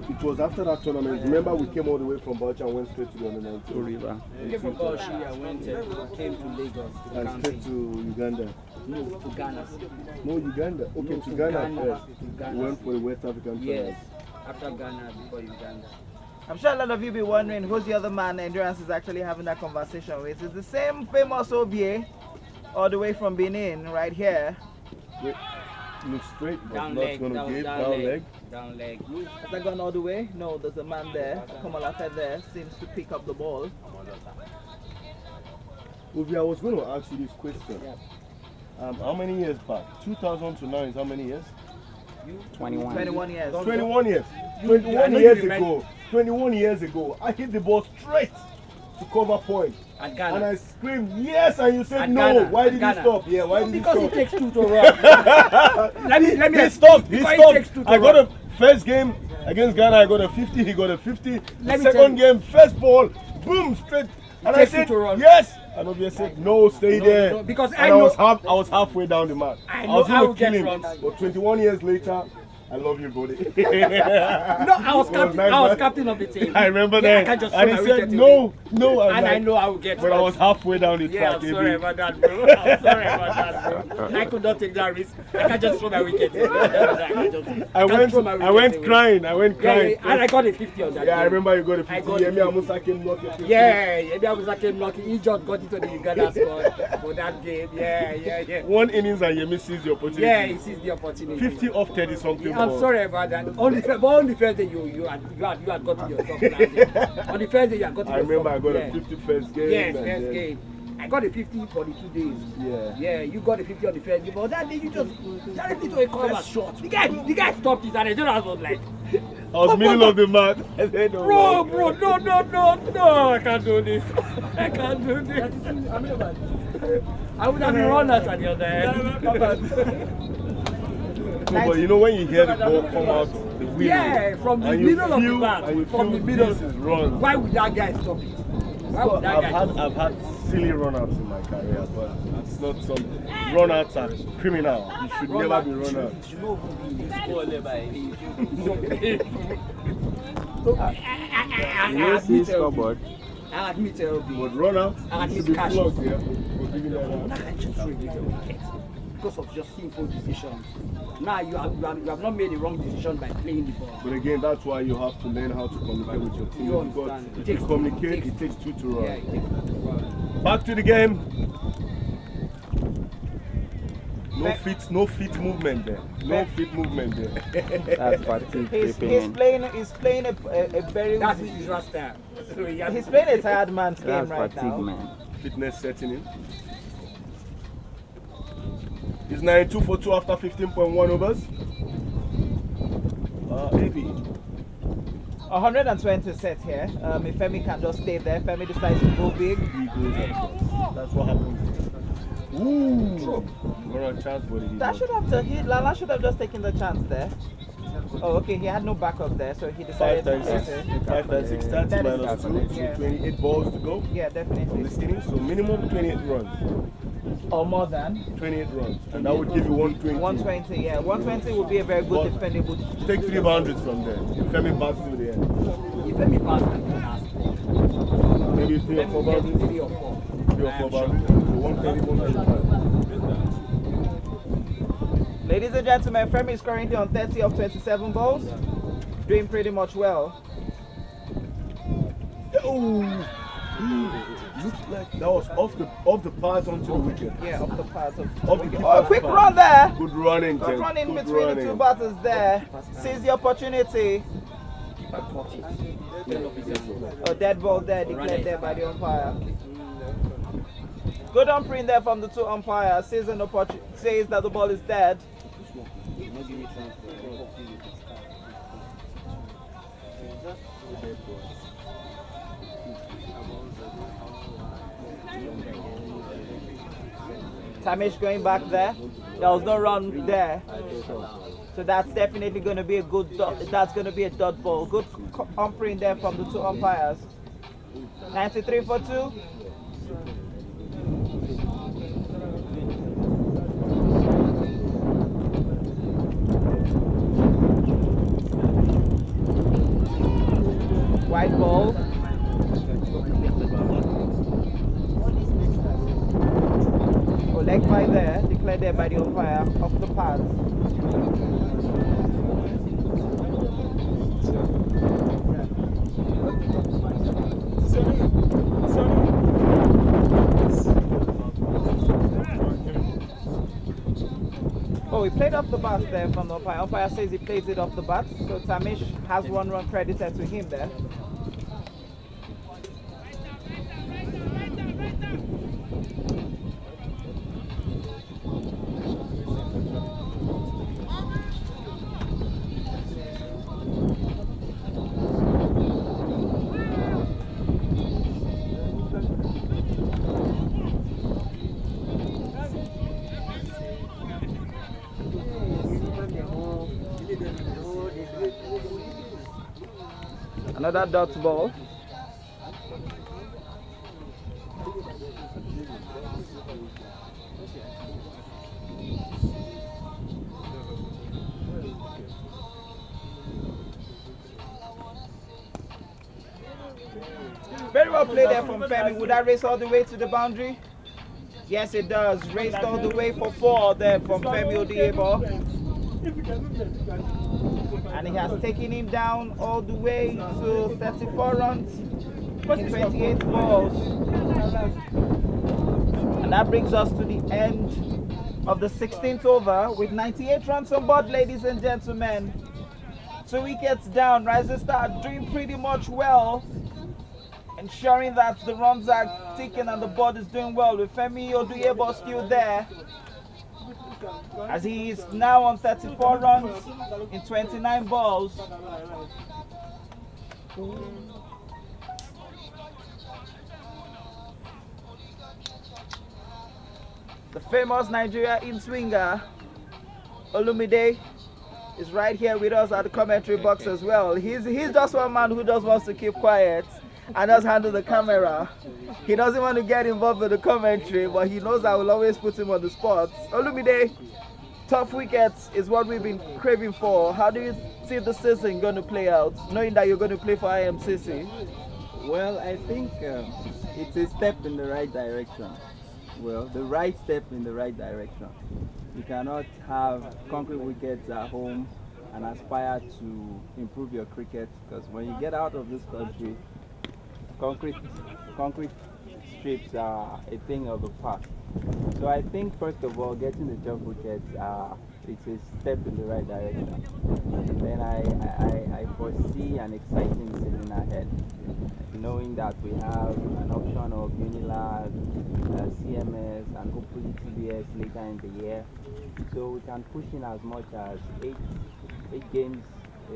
It was after that tournament. Remember, we came all the way from Bauchi and went straight to the under-19 river. We came from Bauchi and came to Lagos. And straight to Uganda. No, to Ghana. No, Uganda. Okay, No, to Ghana first. To Ghana. We went for the West African tournament. Yes, after Ghana, before Uganda. I'm sure a lot of you be wondering who's the other man Endurance is actually having that conversation with. It's the same famous OBA, all the way from Benin, right here. Wait, look straight, but Down not leg, going to down give. leg. Down leg. Down leg. Has that gone all the way? No, there's a man there. Komalafe there seems to pick up the ball. Uvi, I was going to ask you this question. How many years back? 2000 to now is how many years? 21. 21 years. 21 years. 21 years ago. 21 years ago, I hit the ball straight to cover point. At Ghana. And I screamed, yes, and you said At no. Ghana. Why At did Ghana. he stop? Yeah, why did he Because stop? it takes two to run. let me He stopped. He because it stopped. takes two to I got run. a first game against Ghana. I got a 50. He got a 50. Let The me tell second you. game, first ball, boom, straight. And I takes two said, to run. yes. And Obia said, no, stay there. no, because and I I was halfway down the mat. I was know I will going to get kill him. runs. But 21 years later, I love you, buddy. No, I was captain. nice, I was man. captain of the team. I remember Yeah, that. I can't just And throw he my said, wicket no, away. no. And I know I will get But I was runs. halfway down the Yeah, track. I'm sorry about that, bro. I'm sorry about that, bro. I could not take that risk. I can't just throw my wicket. I went crying. I went crying. Yeah, and I got a 50 on that. Yeah, I game. remember you got a I 50. got a Yemi 50. Amusa came knocking 50. Yeah, Yemi Amusa came lucky. He just got into the Uganda squad for that game. Yeah. One innings and Yemi sees the opportunity. Yeah, he sees the opportunity. 50 off 30 something. I'm ball. sorry about that. On the first day you had gotten yourself planted. On the first day you had gotten I remember I yourself, got a 50 first game. Yes, and first then- game. I got a 50 for the 2 days. Yeah. Yeah, you got a 50 on the first game. But that day you just directly to a cover shot. The guy stopped it and I just was like, I was middle of the mat. I said, oh bro, my God. no, I can't do this. I can't do this. I would have been run out at the other end. No, but you know when you hear the ball come out the window, Yeah, from the and you middle of the feel- bat, and you from feel the middle. this is wrong. Why would that guy stop it? Why would that guy stop it? I've had silly run-outs in my career, but it's not some run-outs are criminal. You should never be run-outs. I admit LB. I admit LB. But run-outs I should admit be cash. flogged, yeah, for giving that out. I just throw away the wicket because of just simple decisions. Now you have not made the wrong decision by playing the ball. But again, that's why you have to learn how to communicate with your team. You Because understand. if you communicate, it takes two to run. Yeah, it takes to run. Back to the game. No feet movement there. No feet movement there. That's fatigue He's creeping playing a very That's his usual style. So he has he's playing a tired man's game That's right fatigue, now. man. Fitness setting in. He's 92 for 2 after 15.1 overs. Maybe. 120 set here. If Femi can just stay there, Femi decides to go big. He goes across. That's what happens. Ooh! Got a chance, but he That should have Lala should have just taken the chance there. Oh, okay, he had no backup there, so he 5 decided times to 6. 5 times 6, 30 That is minus 2. happening, So yeah. 28 balls to go Yeah, from definitely. this inning. So minimum 28 runs. Or more than 28 runs. And that would give you 120. 120. Yeah, 120 would be a very good But defendable. take 3 boundaries from there. If Femi bats to the end. If Femi passed the Maybe 3 or 4 boundaries. 3 or 4. 3 or 4 boundaries. So 130, 135. Ladies and gentlemen, Femi is currently on 30 of 27 balls. Doing pretty much well. Oh! Looks like that was off the path onto the wicket. Yeah, off the path of. Off the Oh, path. quick run there! Good running, Good Ted. run in Good between the running. two batters there. Seize the opportunity. A dead ball there, declared there by the umpire. Good umpiring there from the two umpires. Says that the ball is dead. Tamish going back there. There was no run there. So that's definitely going to be a good that's going to be a dot ball. Good umpiring there from the two umpires. 93 for 2. White ball. Oh, leg by there, declared there by the umpire off the path. Oh, he played off the bat there from the umpire. Umpire says he plays it off the bat, so Tamish has 1 run credited to him there. Another dot ball. Very well played there from Femi. Would that race all the way to the boundary? Yes, it does. Raced all the way for 4 there from Femi Odiebo. And he has taken him down all the way to 34 runs in 28 balls. And that brings us to the end of the 16th over with 98 runs on board, ladies and gentlemen. 2 wickets down. Rising Star doing pretty much well, ensuring that the runs are ticking and the board is doing well, with Femi Odiebo still there, as he is now on 34 runs in 29 balls. The famous Nigeria in-swinger Olumide is right here with us at the commentary box as well. He's just one man who just wants to keep quiet and just handle the camera. He doesn't want to get involved with the commentary, but he knows I will always put him on the spot. Olumide, tough wickets is what we've been craving for. How do you see the season going to play out, knowing that you're going to play for IMCC? Well, I think it's a step in the right direction. Well, the right step in the right direction. You cannot have concrete wickets at home and aspire to improve your cricket, because when you get out of this country, concrete strips are a thing of the past. So I think first of all, getting the tough wickets, it's a step in the right direction. And then I foresee an exciting season ahead, knowing that we have an option of Unilag, CMS, and hopefully TBS later in the year. So we can push in as much as eight games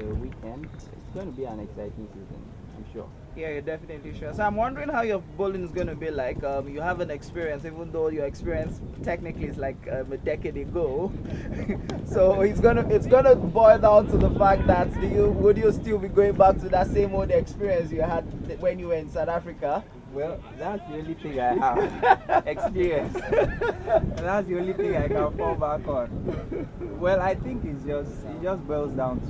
a weekend. It's going to be an exciting season, I'm sure. Yeah, you're definitely sure. So I'm wondering how your bowling is going to be like. You have an experience, even though your experience technically is like a decade ago. So it's gonna boil down to the fact that would you still be going back to that same old experience you had when you were in South Africa? Well, that's the only thing I have, experience. That's the only thing I can fall back on. Well, I think it just boils down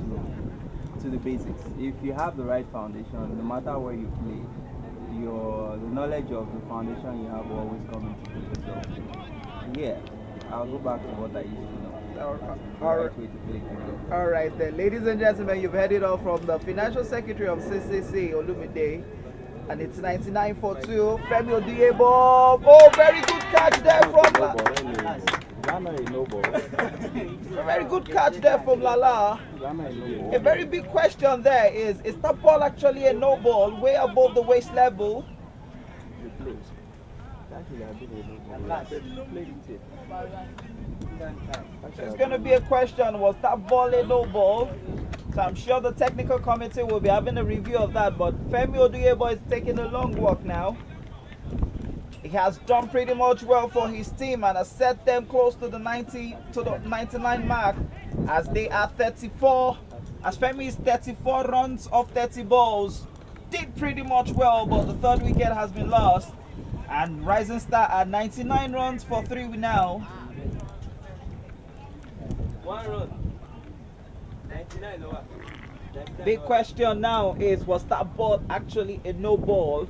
to the basics. If you have the right foundation, no matter where you play, the knowledge of the foundation you have will always come into play. So, yeah, I'll go back to what I used to know. All right then, ladies and gentlemen, you've heard it all from the Financial Secretary of CCC, Olumide. And it's 99 for 2. Femi Odiebo. Oh, very good catch there from a very good catch there from Lala. A very big question there is that ball actually a no ball, way above the waist level? So it's going to be a question, was that ball a no ball? So I'm sure the technical committee will be having a review of that, but Femi Odiebo is taking a long walk now. He has done pretty much well for his team and has set them close to the 99 mark, as they are 34. As Femi is 34 runs off 30 balls. Did pretty much well, but the third wicket has been lost. And Rising Star at 99 runs for 3 now. 1 run. 99 over. Big question now is, was that ball actually a no ball?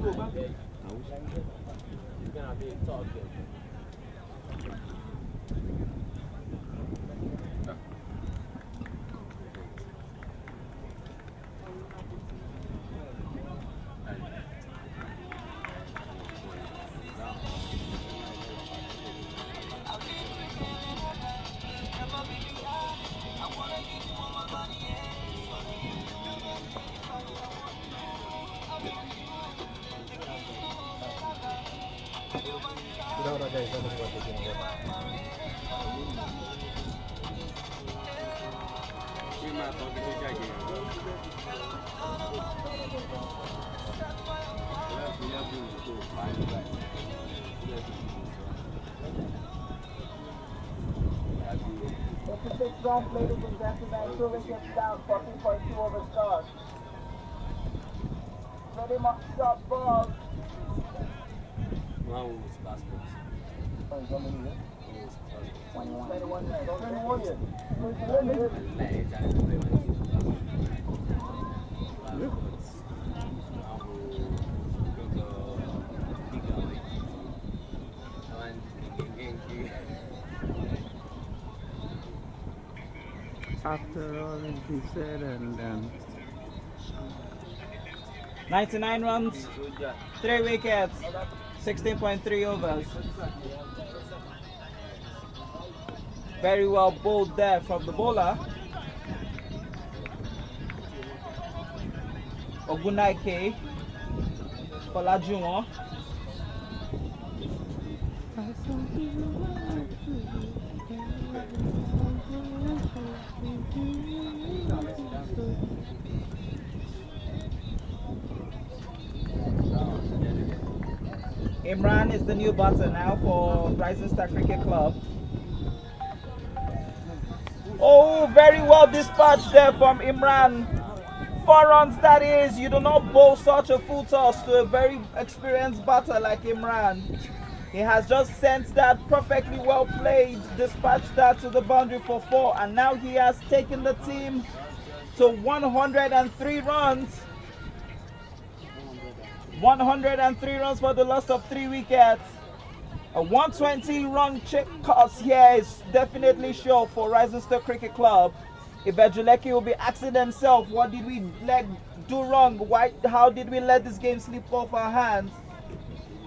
Ladies and gentlemen, 2 wickets down, 14.2 over stars. One was passports. 21 years. After all is said and done. 99 runs, 3 wickets, 16.3 overs. Very well bowled there from the bowler. Ogunaike Folajuwon. Imran is the new batter now for Rising Star Cricket Club. Oh, very well dispatched there from Imran. 4 runs that is. You do not bowl such a full toss to a very experienced batter like Imran. He has just sent that perfectly well played, dispatched that to the boundary for 4, and now he has taken the team to 103 runs. 103 runs for the loss of 3 wickets. A 120 run check cost here is definitely sure for Rising Star Cricket Club. Ibejuleki will be asking himself, what did we do wrong? How did we let this game slip off our hands?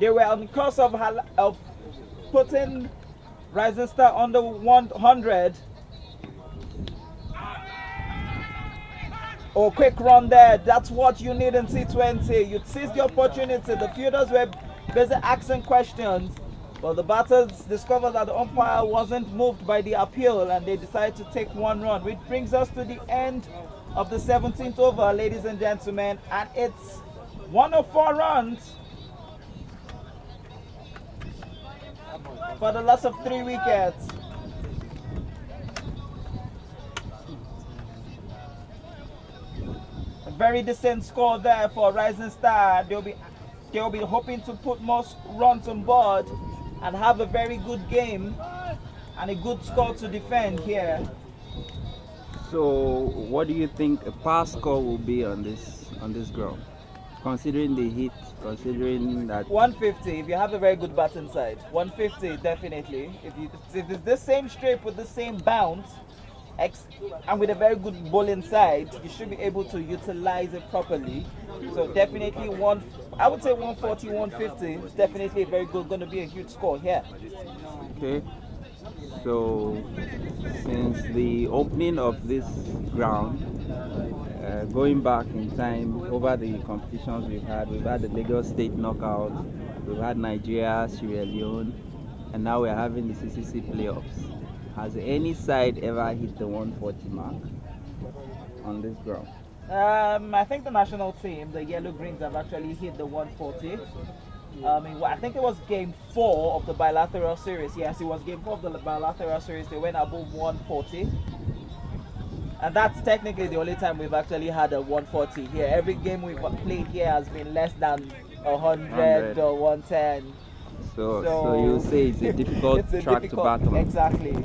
They were on the course of putting Rising Star under 100. Oh, quick run there. That's what you need in T20. You seized the opportunity. The fielders were busy asking questions, but the batters discovered that the umpire wasn't moved by the appeal, and they decided to take 1 run, which brings us to the end of the 17th over, ladies and gentlemen, and it's 104 runs for the loss of 3 wickets. A very decent score there for Rising Star. They'll be hoping to put more runs on board and have a very good game and a good score to defend here. So, what do you think a pass score will be on this ground? Considering the heat, considering that 150 if you have a very good batting side. 150 definitely. If it's the same strip with the same bounce, and with a very good bowling side, you should be able to utilize it properly. So definitely I would say 140, 150 is definitely a very good, going to be a huge score here. okay. So, since the opening of this ground, going back in time over the competitions we've had the Lagos State knockout, we've had Nigeria, Sierra Leone, and now we're having the CCC playoffs. Has any side ever hit the 140 mark on this ground? I think the national team, the Yellow Greens, have actually hit the 140. I think it was game 4 of the bilateral series. Yes, it was game 4 of the bilateral series. They went above 140. And that's technically the only time we've actually had a 140 here. Every game we've played here has been less than 100 or 110. So you say it's a difficult track to battle. Exactly.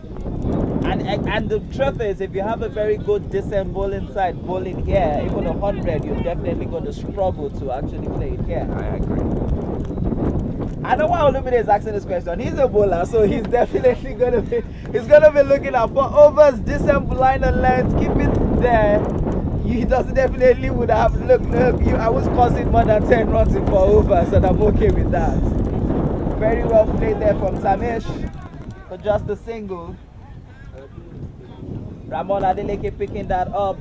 And the truth is, if you have a very good decent bowling side bowling here, even 100, you're definitely going to struggle to actually play it here. I agree. I know why Olumide is asking this question. He's a bowler, so he's definitely gonna be looking out for overs, decent line and length, keep it there. He definitely would have look. I was causing more than 10 runs in 4 overs, and I'm okay with that. Very well played there from Samish for just a single. Ramon Adeleke picking that up.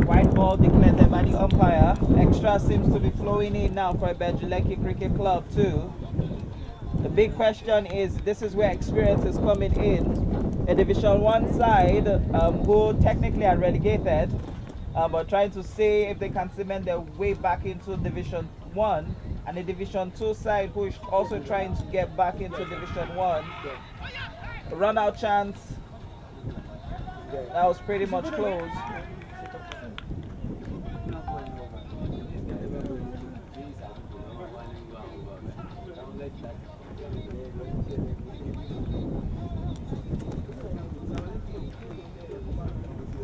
White ball declared there by the umpire. Extra seems to be flowing in now for Ibejuleki Cricket Club too. The big question is, this is where experience is coming in. a Division 1 side who technically are relegated, but trying to see if they can cement their way back into Division 1, and a Division 2 side who is also trying to get back into Division 1. Run out chance. That was pretty much close.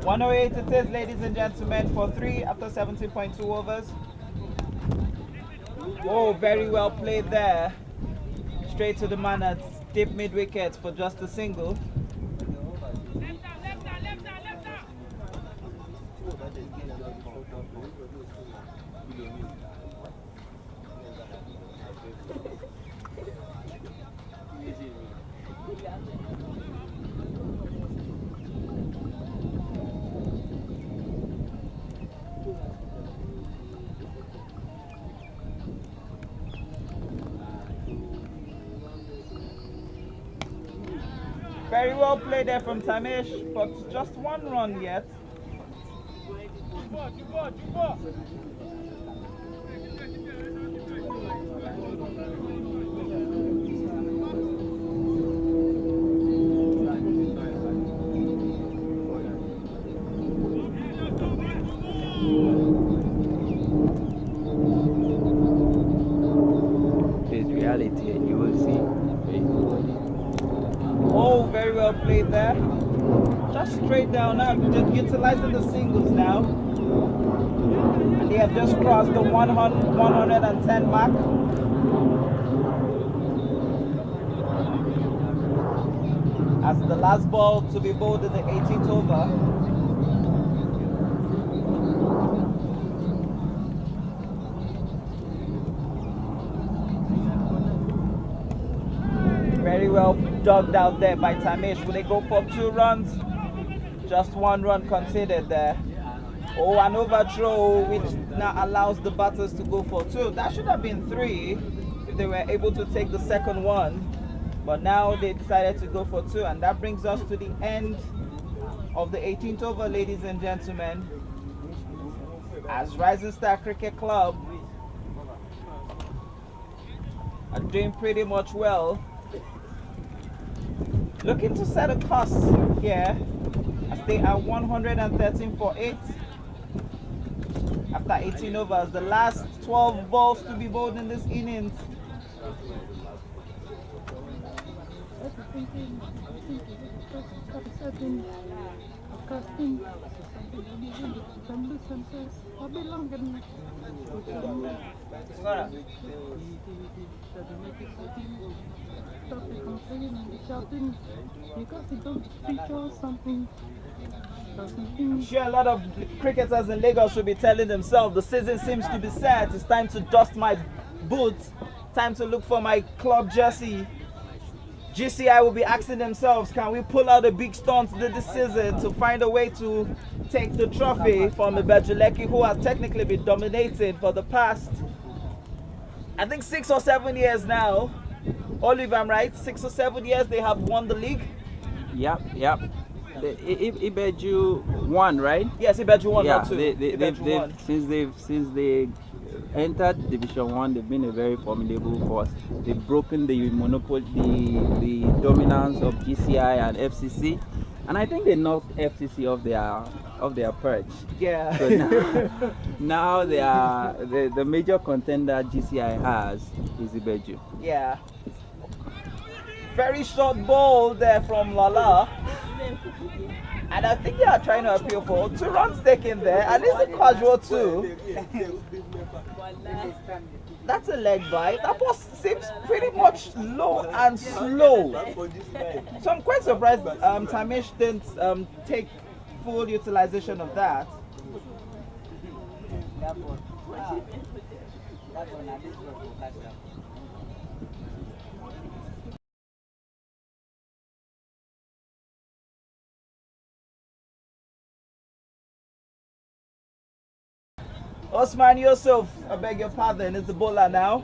.108 it is, ladies and gentlemen, for 3 after 17.2 overs. Oh, very well played there. Straight to the man at deep mid wicket for just a single. Very well played there from Tamesh, but just 1 run yet. It's reality, and you will see. Oh, very well played there. Just straight down now, just utilizing the singles now. And they have just crossed the 110 mark. As the last ball to be bowled in the 18th over. Very well dug out there by Tamesh. Will they go for 2 runs? Just 1 run conceded there. Oh, an overthrow which now allows the batters to go for 2. That should have been 3 if they were able to take the second one. But now they decided to go for 2, and that brings us to the end of the 18th over, ladies and gentlemen. As Rising Star Cricket Club are doing pretty much well. Looking to set a course here as they are 113 for 8 after 18 overs. The last 12 balls to be bowled in this innings. Sure, a lot of cricketers in Lagos will be telling themselves the season seems to be set. It's time to dust my boots. Time to look for my club jersey. GCI will be asking themselves, can we pull out a big stunt this season to find a way to take the trophy from the Bejuleki, who has technically been dominated for the past, I think 6 or 7 years now. Olive, I'm right, 6 or 7 years they have won the league. Yep. Ibeju won, right? Yes, Ibeju won. Yeah, not two. since they entered Division 1, they've been a very formidable force. They've broken the monopoly, the dominance of GCI and FCC, and I think they knocked FCC off their perch. Yeah. So now they are the major contender GCI has is Ibeju. Yeah. Very short ball there from Lala. And I think they are trying to appeal for 2 runs taken there, and it's a casual 2. That's a leg bite. That ball seems pretty much low and slow. So I'm quite surprised Tamesh didn't take full utilization of that. Osman Yusuf, I beg your pardon, is the bowler now.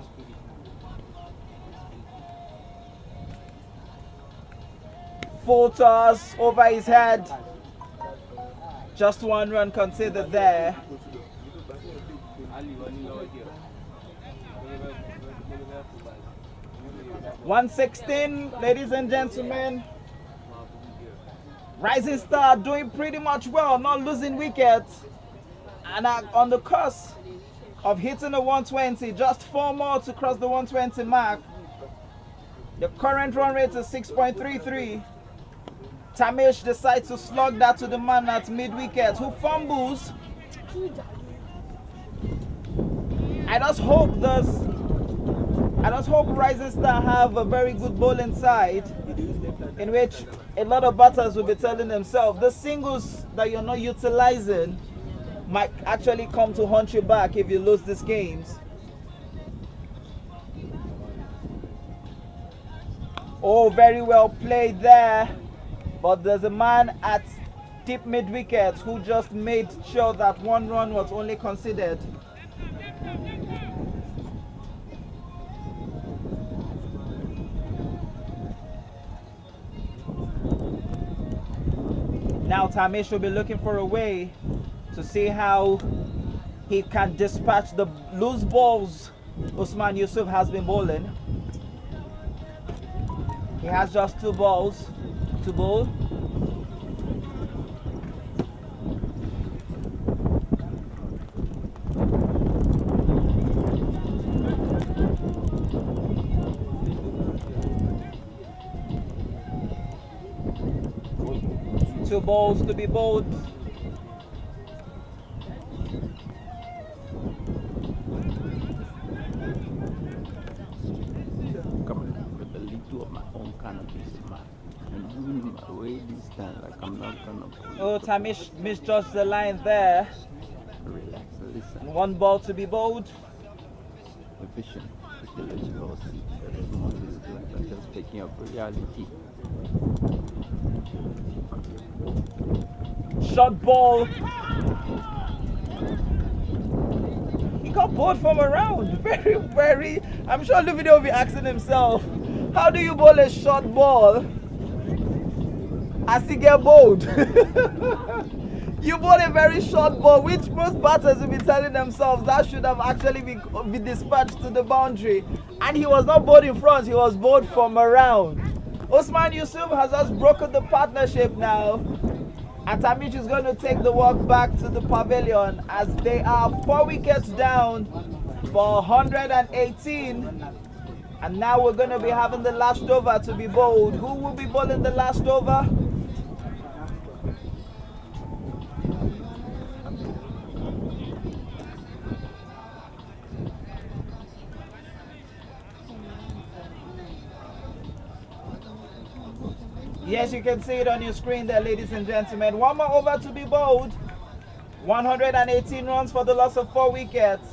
full toss over his head. Just 1 run considered there. 116, ladies and gentlemen. Rising Star doing pretty much well, not losing wickets, and are on the cusp of hitting the 120. Just 4 more to cross the 120 mark. The current run rate is 6.33. Tamish decides to slug that to the man at mid-wicket, who fumbles. I just hope Rising Star have a very good bowling side, in which a lot of batters will be telling themselves the singles that you're not utilizing might actually come to haunt you back if you lose these games. Oh, very well played there. But there's a man at deep mid-wicket who just made sure that 1 run was only considered. Now Tamish will be looking for a way to see how he can dispatch the loose balls Usman Yusuf has been bowling. He has just 2 balls to bowl. Two balls to be bowled. With a little of my own cannabis, man. And doing my way this time, like I'm not gonna. Oh, Tamish misjudged the line there. Relax, listen. 1 ball to be bowled. Efficient. The logical seat. This morning is like I'm just picking up reality. Shot ball. He got bowled from around. Very. I'm sure Luvido will be asking himself, how do you bowl a short ball as he get bowled? You bowled a very short ball, which most batters will be telling themselves that should have actually been dispatched to the boundary. And he was not bowled in front, he was bowled from around. Usman Yusuf has just broken the partnership now. And Tamish is going to take the walk back to the pavilion as they are 4 wickets down for 118. And now we're going to be having the last over to be bowled. Who will be bowling the last over? Yes, you can see it on your screen there, ladies and gentlemen. 1 more over to be bowled. 118 runs for the loss of 4 wickets.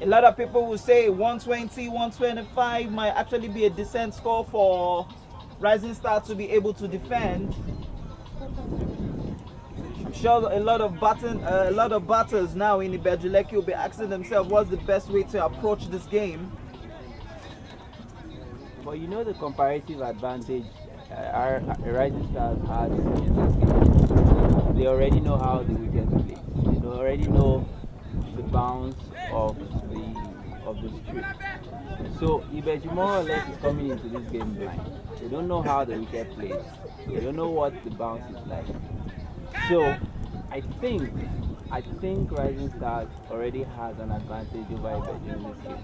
A lot of people will say 120, 125 might actually be a decent score for Rising Star to be able to defend. I'm sure a lot of batters now in Ibejuleki will be asking themselves what's the best way to approach this game. But you know the comparative advantage our Rising Stars has in this game. They already know how the wickets play. They already know the bounce of the strip. So Ibeji more or less is coming into this game blind. They don't know how the wicket plays. They don't know what the bounce is like. So I think Rising Stars already has an advantage over Ibeji in this game.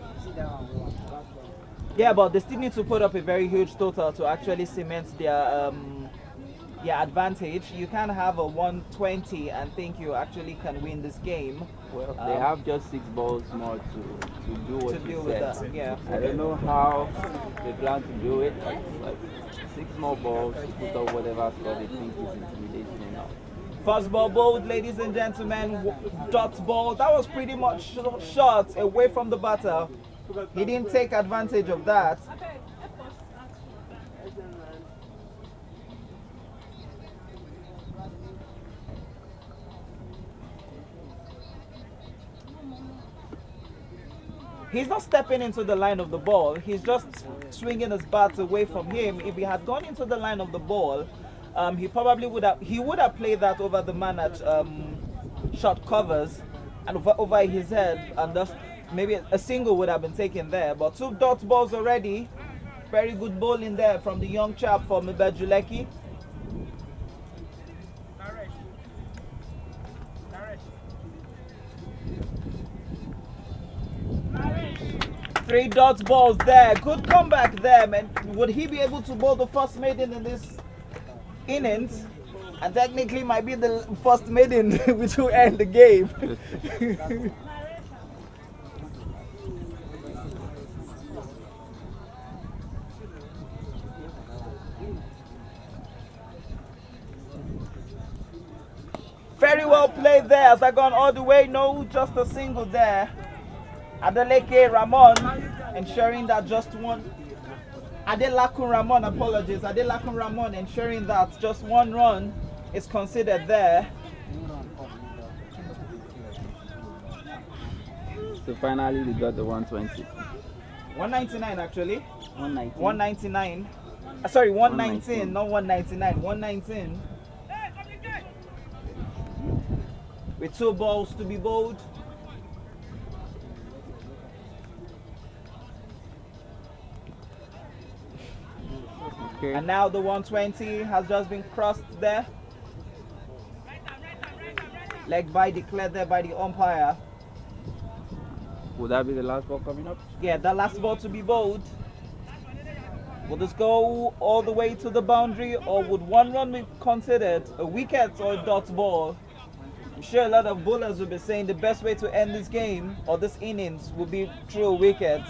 Yeah, but they still need to put up a very huge total to actually cement their advantage. You can't have a 120 and think you actually can win this game. Well, they have just 6 balls more to do what to you deal said. with that. Yeah. I don't know how they plan to do it. Like 6 more balls to put up whatever score they think is intimidating enough. First ball bowled, ladies and gentlemen. Dot ball. That was pretty much shot away from the batter. He didn't take advantage of that. He's not stepping into the line of the ball. He's just swinging his bat away from him. If he had gone into the line of the ball, he probably would have played that over the man at short covers and over his head, and just maybe a single would have been taken there. But 2 dot balls already. Very good bowling there from the young chap from Ibejuleki. Three dots balls there. Good comeback there, man. Would he be able to bowl the first maiden in this innings? And technically might be the first maiden which will end the game. Very well played there. Has that gone all the way? No, just a single there. Adeleke Ramon ensuring that just one. Adelakun Ramon, apologies. Adelakun Ramon ensuring that just 1 run is considered there. So finally we got the 120. 199 actually. 119. 199. Sorry, 119, not 199. 119. With 2 balls to be bowled. Okay. And now the 120 has just been crossed there. Leg bye declared there by the umpire. Would that be the last ball coming up? Yeah, the last ball to be bowled. Will this go all the way to the boundary, or would 1 run be considered a wicket or a dot ball? I'm sure a lot of bowlers will be saying the best way to end this game or this innings would be through a wicket.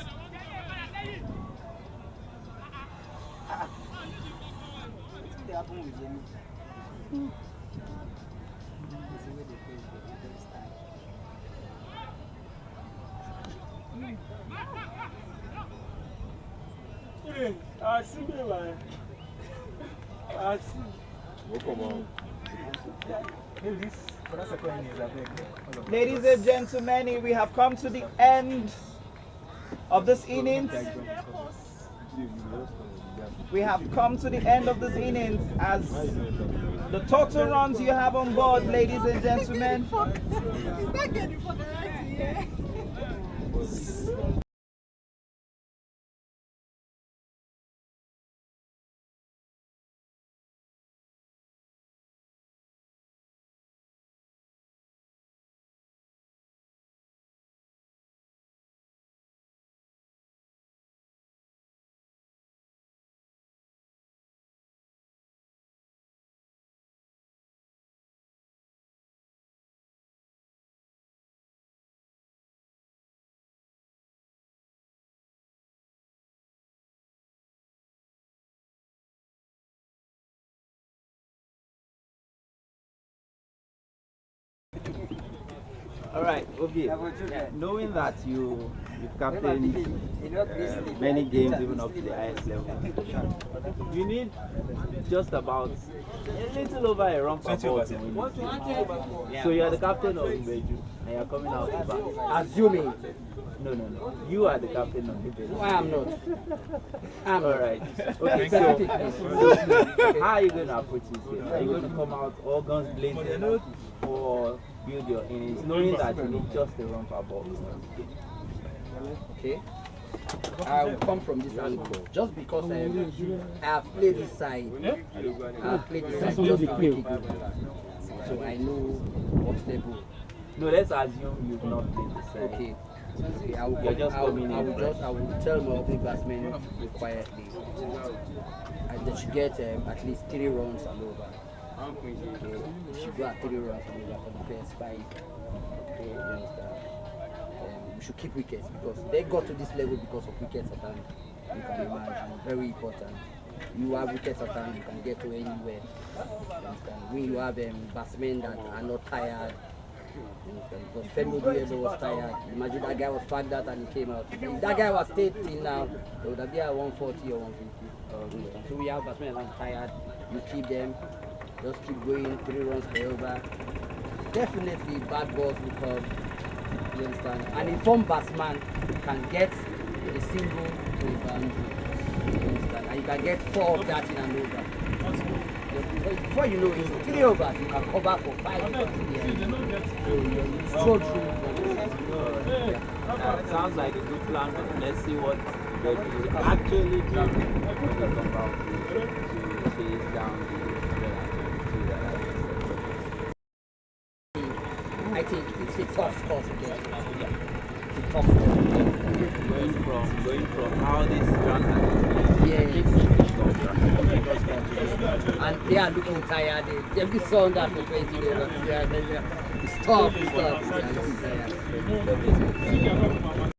I see me, man. I see. Ladies and gentlemen, we have come to the end of this innings. We have come to the end of this innings as the total runs you have on board, ladies and gentlemen. All right, okay. Knowing that you've captained many games even up to the highest level, you need just about a little over a run per ball to win this game. So you're the captain of Ibeju and you're coming out the back. Assuming. No. You are the captain of Ibeju. I am not. All right. Okay, so how are you going to approach this game? Are you going to come out all guns blazing or build your innings, knowing that you need just a run per ball? Okay. I will come from this angle just because I have played this side. I have played this side just to make it good. So I know what's the goal. No, let's assume you've not played this side. Okay. Okay, I will tell my opening batsmen quietly. They should get at least 3 runs and over. Okay, they should go at 3 runs and over for the first 5. Okay, you understand? We should keep wickets because they got to this level because of wickets at hand. You can imagine, very important. You have wickets at hand, you can get to anywhere. You understand? When you have batsmen that are not tired. Because Femi Oduebe was tired. Imagine that guy was fagged out and he came out. If that guy was stayed till now, they would have been at 140 or 150. So we have batsmen that are tired. You keep them, just keep going, 3 runs per over. Definitely bad balls will come. You understand? An informed batsman can get a single to a boundary. You understand? And you can get 4 of that in an over. Before you know, in 3 overs, you can cover for 5 overs. So you stroll through. Sounds like a good plan, but let's see what they will actually do when they come out to chase down I think it's a tough score to get. It's a tough score to get. going from how this run has been. Yeah. And they are looking tired. They've been saw that for 20 days. It's tough, it's tough. They are looking tired.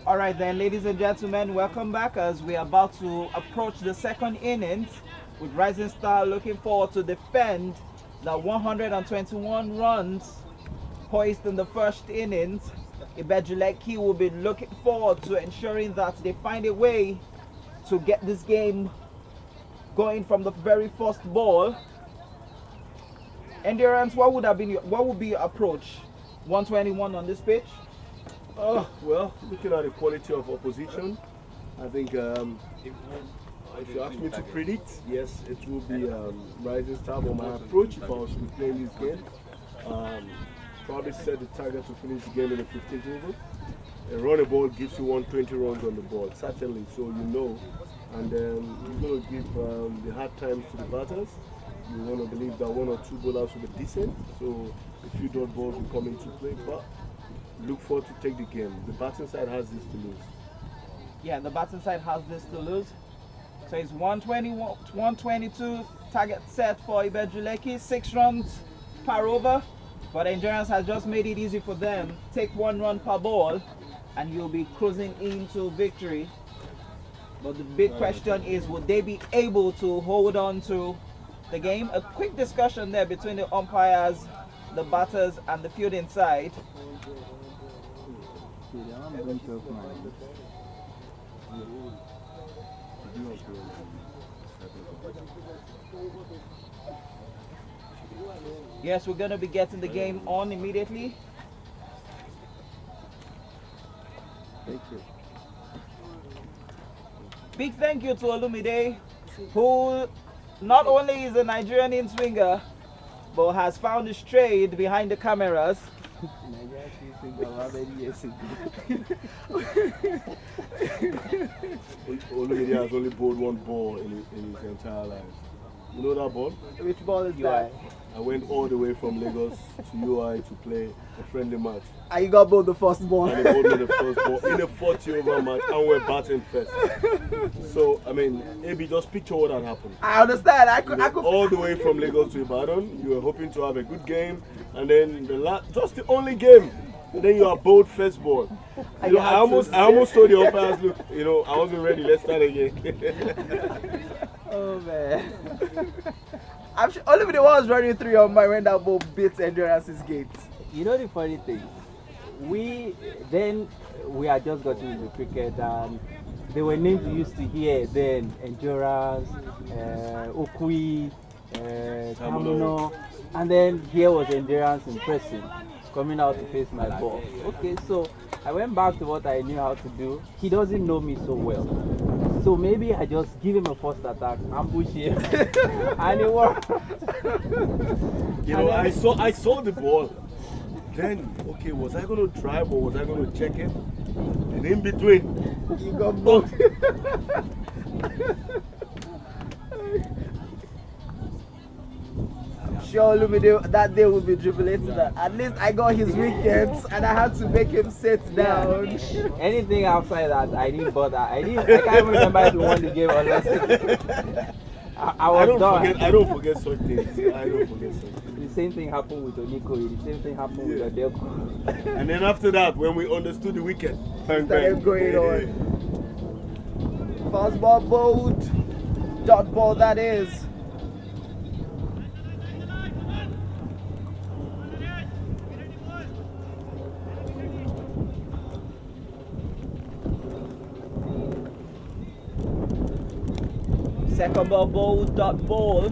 All right then, ladies and gentlemen, welcome back as we are about to approach the second innings with Rising Star looking forward to defend the 121 runs hoist in the first innings. Ibejuleki will be looking forward to ensuring that they find a way to get this game going from the very first ball. Endurance, what would be your approach? 121 on this pitch? Oh, well, looking at the quality of opposition, I think if you ask me to predict, yes, it will be Rising Star. But my approach, if I was to be playing this game, probably set the target to finish the game in the 15th over. A running ball gives you 120 runs on the board, certainly, so you know. And you're going to give the hard times to the batters. You want to believe that one or two bowlers will be decent, so a few dot balls will come into play. But look forward to take the game. The batting side has this to lose. Yeah, the batting side has this to lose. So it's 122 target set for Ibejuleki, 6 runs per over. But Endurance has just made it easy for them. Take 1 run per ball and you'll be cruising into victory. But the big question is, would they be able to hold on to the game? A quick discussion there between the umpires, the batters and the fielding side. Yes, we're going to be getting the game on immediately. Thank you. Big thank you to Olumide, who not only is a Nigerian in-swinger, but has found his trade behind the cameras. Olumide has only bowled 1 ball in his entire life. You know that ball? Which ball is that? I went all the way from Lagos to UI to play a friendly match. And you got both the first ball. And they bowled me the first ball in a 40-over match, and we're batting first. So, I mean, AB, just picture what had happened. I understand. I could. All the way from Lagos to Ibadan, you were hoping to have a good game, and then just the only game, and then you are bowled first ball. You know, I almost told the umpires, look, you know, I wasn't ready. Let's start again. Oh man. I'm sure Olumide was running through your mind when that ball beat Endurance's gate. You know the funny thing, we had just gotten into cricket and there were names we used to hear then: Endurance, Okui, Tamuno, and then here was Endurance in person coming out to face my ball. Okay, so I went back to what I knew how to do. He doesn't know me so well, so maybe I just give him a first attack, ambush him, and it worked. You know, I saw the ball. Then, okay, was I going to drive or was I going to check it? And in between, You got both. I'm sure Olumide that day will be jubilating that at least I got his wickets and I had to make him sit down. Anything outside that, I didn't bother. I can't even remember if we won the game or lost. I was done. I don't forget such things. I don't forget such things. The same thing happened with Oniko. The same thing happened with Adelko. And then after that, when we understood the wicket, bang, bang. Started going on. Fast ball bowled, dot ball that is. Second ball bowled, dot ball.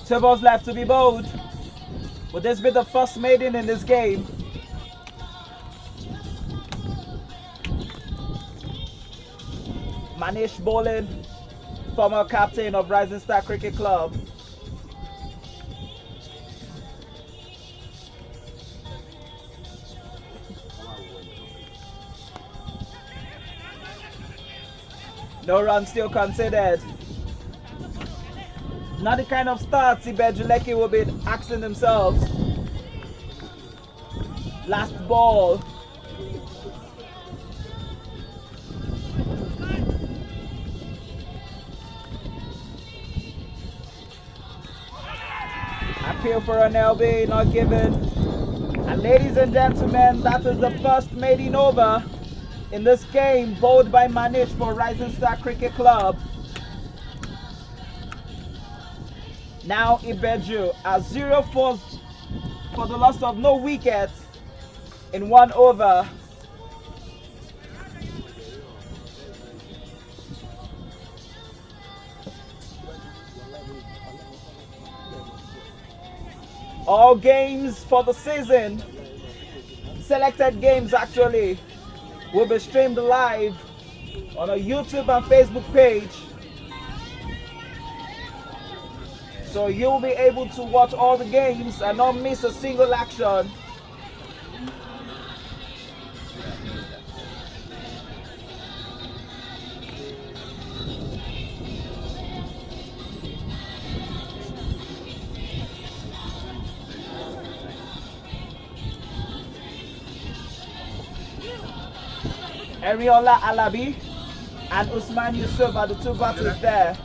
Two balls left to be bowled. Will this be the first maiden in this game? Manish bowling, former captain of Rising Star Cricket Club. No run still considered. Not the kind of start Ibejuleki will be asking themselves. Last ball. Appeal for an LB, not given. And ladies and gentlemen, that is the first maiden over in this game, bowled by Manish for Rising Star Cricket Club. Now Ibeju at 0-4 for the loss of no wickets in 1 over. All games for the season, selected games actually, will be streamed live on our YouTube and Facebook page. So you'll be able to watch all the games and not miss a single action. Ariola Alabi and Usman Yusuf are the two batters there.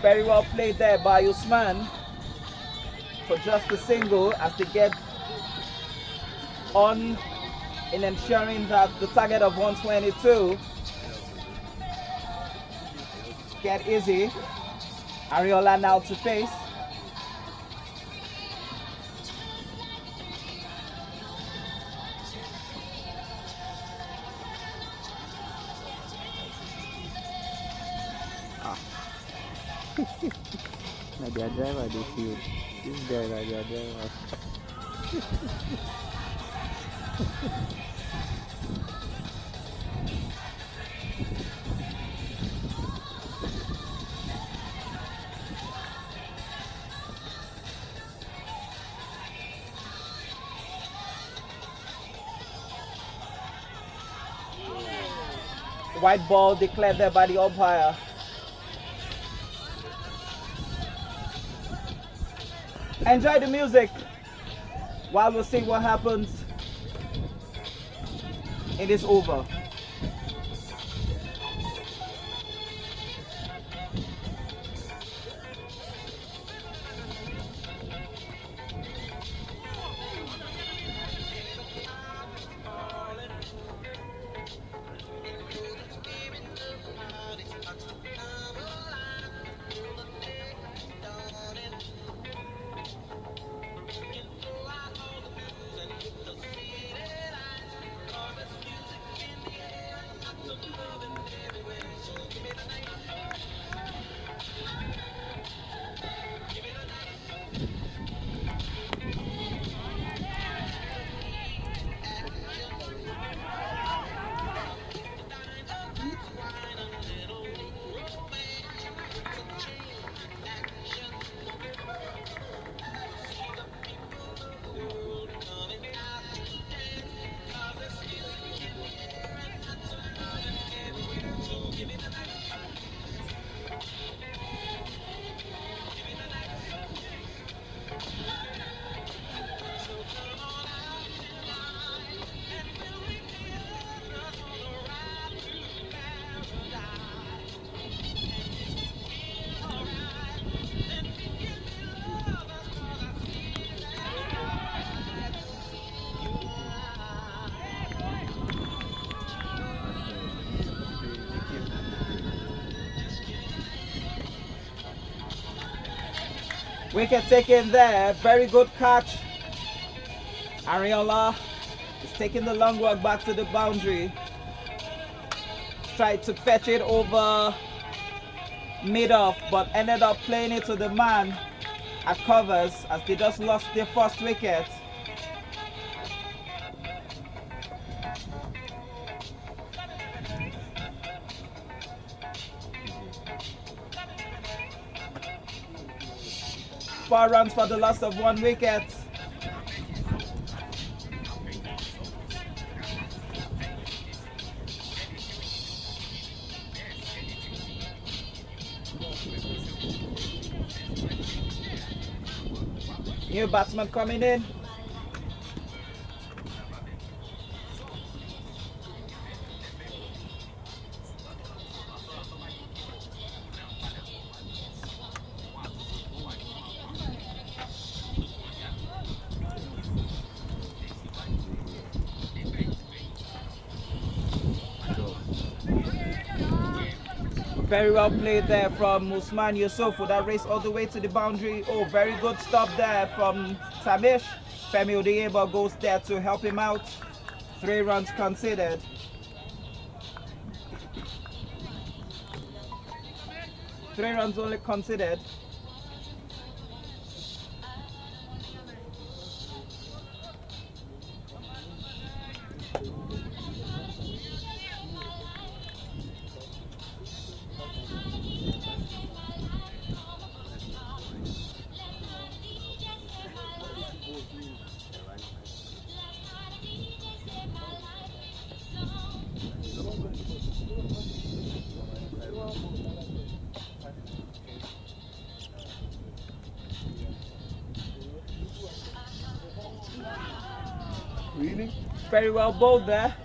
Very well played there by Usman for just a single as they get on in ensuring that the target of 122 get easy. Ariola now to face. Nah, their driver they field. This guy like their driver. White ball declared there by the umpire. Enjoy the music while we see what happens in this over. Wicket taken there, very good catch. Ariola is taking the long walk back to the boundary. Tried to fetch it over mid-off, but ended up playing it to the man at covers as they just lost their first wicket. Four runs for the loss of one wicket. New batsman coming in. Very well played there from Usman Yusuf with that race all the way to the boundary. Oh, very good stop there from Tamish. Femi Odeyeba goes there to help him out. 3 runs conceded. Three runs only conceded. Really? Very well bowled there.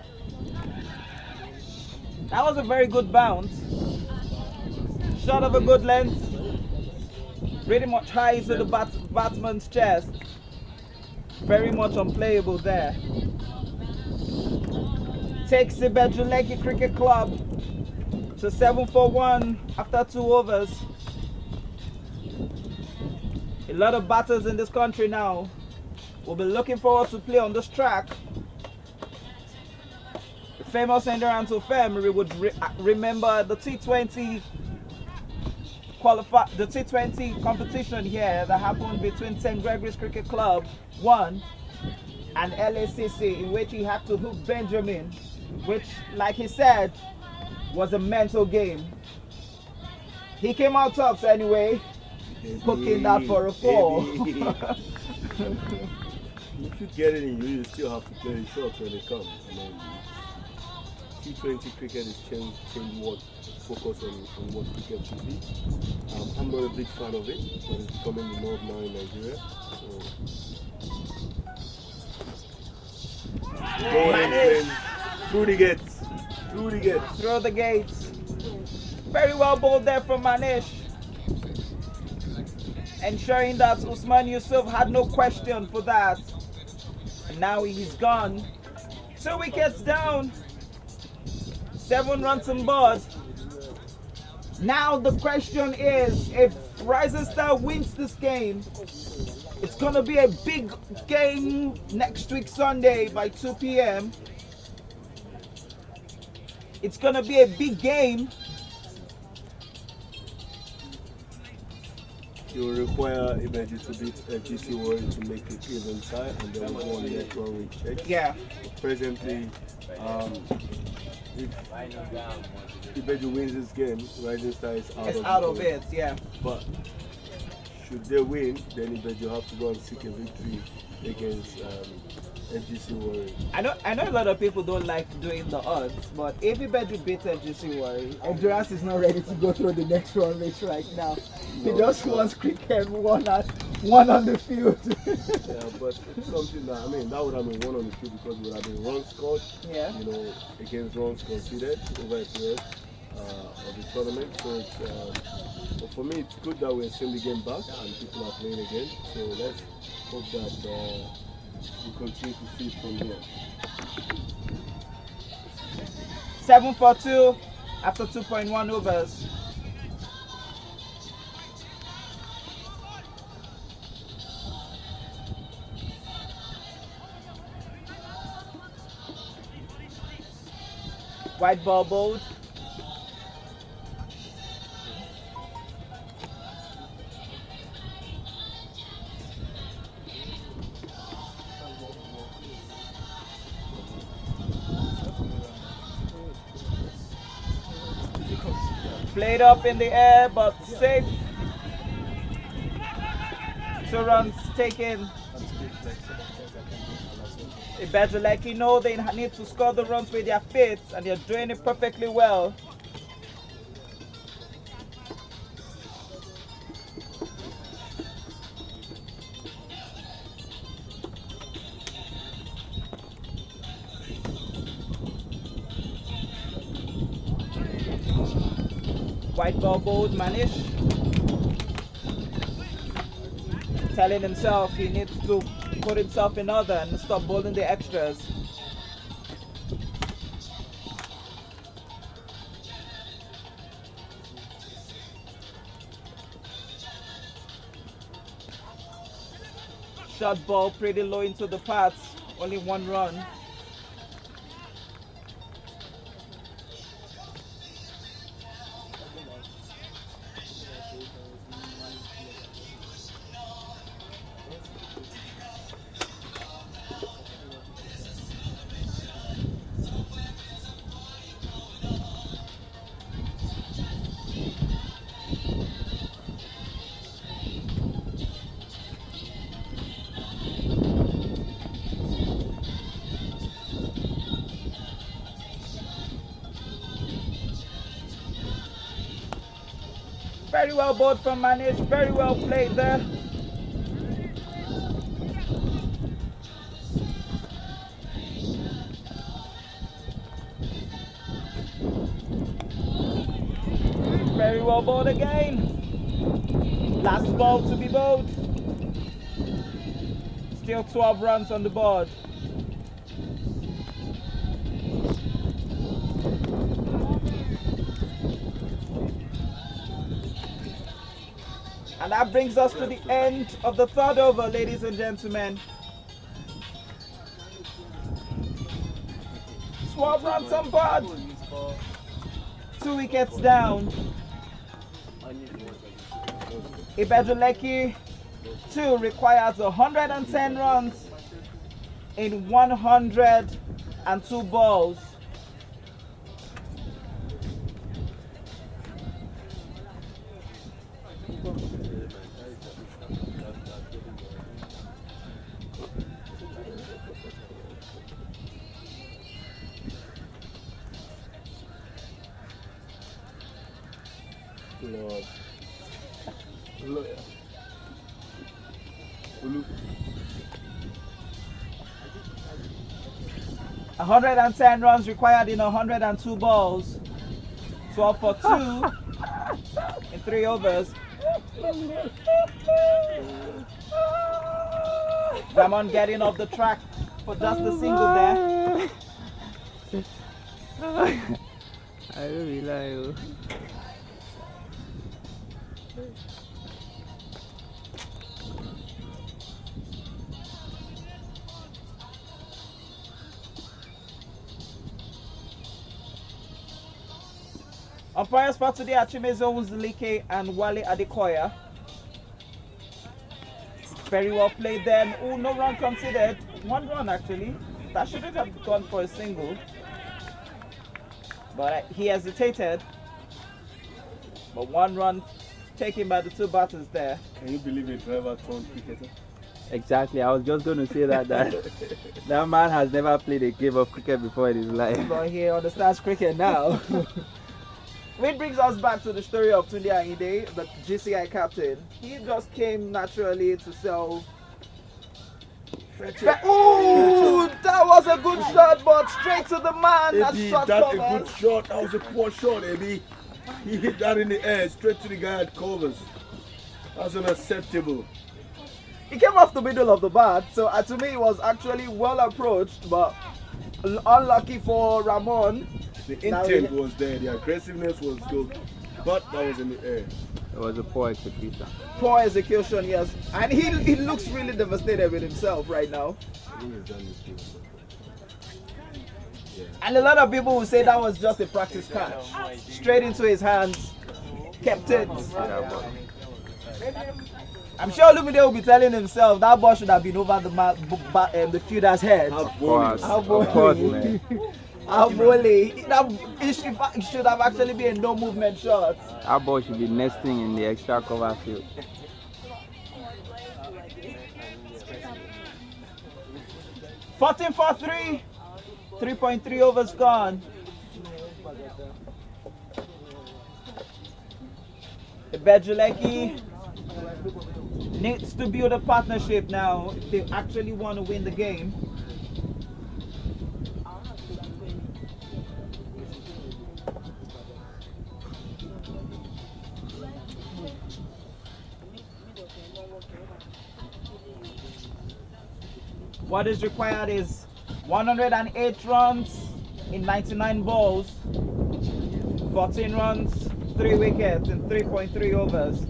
That was a very good bounce. Shot of a good length. Pretty much high to the batsman's chest. Very much unplayable there. Takes the Bejuleki Cricket Club to 7-for-1 after 2 overs. A lot of batters in this country now will be looking forward to play on this track. The famous Enduranto family would remember the T20 the T20 competition here that happened between St. Gregory's Cricket Club 1 and ILCC, in which he had to hook Benjamin, which, like he said, was a mental game. He came out tops anyway, hooking that for a 4. If you get it in you still have to play the shots when they come. And then T20 cricket is change what focus on what cricket should be. I'm not a big fan of it, but it's becoming the norm now in Nigeria. So go ahead and play through the gates. Through the gates. Through the gates. Very well bowled there from Manish. Ensuring that Usman Yusuf had no question for that. And now he's gone. 2 wickets down. 7 runs on board. Now the question is, if Rising Star wins this game, it's going to be a big game next week Sunday by 2 p.m. It's going to be a big game. You will require Ibeji to beat GC Warrior to make it even tie, and then we'll go on the actual ring check. Yeah. Presently, if Ibeji wins this game, Rising Star is out of it. Yeah. But should they win, then Ibeji have to go and seek a victory against FGC Warrior. I know a lot of people don't like doing the odds, but if Ibeji beats FGC Warrior, Endurance is not ready to go through the next round race right now. He just wants cricket one on the field. Yeah, but it's something that, I mean, that would have been 1 on the field because it would have been runs scored, Yeah. you know, against runs conceded over a period of the tournament. So it's, but for me, it's good that we're seeing the game back and people are playing again. So let's hope that we continue to see it from here. 7-for-2 after 2.1 overs. White ball bowled. Played up in the air, but safe. 2 runs taken. It better like you know they need to score the runs with their feet, and they're doing it perfectly well. White ball bowled, Manish. Telling himself he needs to put himself in order and stop bowling the extras. Short ball pretty low into the paths, only 1 run. Very well bowled from Manish, very well played there. Very well bowled again. Last ball to be bowled. Still 12 runs on the board. And that brings us to the end of the 3rd over, ladies and gentlemen. 12 runs on board. 2 wickets down. Ibeduleki 2 requires 110 runs in 102 balls. Lord. 110 runs required in 102 balls. 12 for 2 in 3 overs. Ramon getting off the track for just a single there. I don't rely. Umpires for today are Chimezo Uzulike and Wale Adekoya. Very well played then. Oh, no run considered. 1 run actually. That shouldn't have gone for a single. But he hesitated. But 1 run taken by the 2 batters there. Can you believe a driver turned cricketer? Exactly, I was just going to say that that man has never played a game of cricket before in his life. But he understands cricket now. Which brings us back to the story of Tunde Ayinde, the GCI captain. He just came naturally to sell. Ooh, that was a good shot, but straight to the man. Ebi, that's a good shot. That was a poor shot, Ebi. He hit that in the air, straight to the guy at covers. That's unacceptable. He came off the middle of the bat, so to me it was actually well approached, but unlucky for Ramon. The intent was there, the aggressiveness was good, but that was in the air. It was a poor execution. Poor execution, yes. And he looks really devastated with himself right now. I think he's done this too. Yeah. And a lot of people will say that was just a practice catch. Straight into his hands, kept it. Yeah, but I'm sure Lumide will be telling himself that ball should have been over the fielder's head. How boring. How of course, boring. man. Amole. It should have actually been a no movement shot. Our ball should be nesting in the extra cover field. 14-4-3. 3.3 overs gone. Ibejuleki needs to build a partnership now if they actually want to win the game. What is required is 108 runs in 99 balls, 14 runs, 3 wickets in 3.3 overs.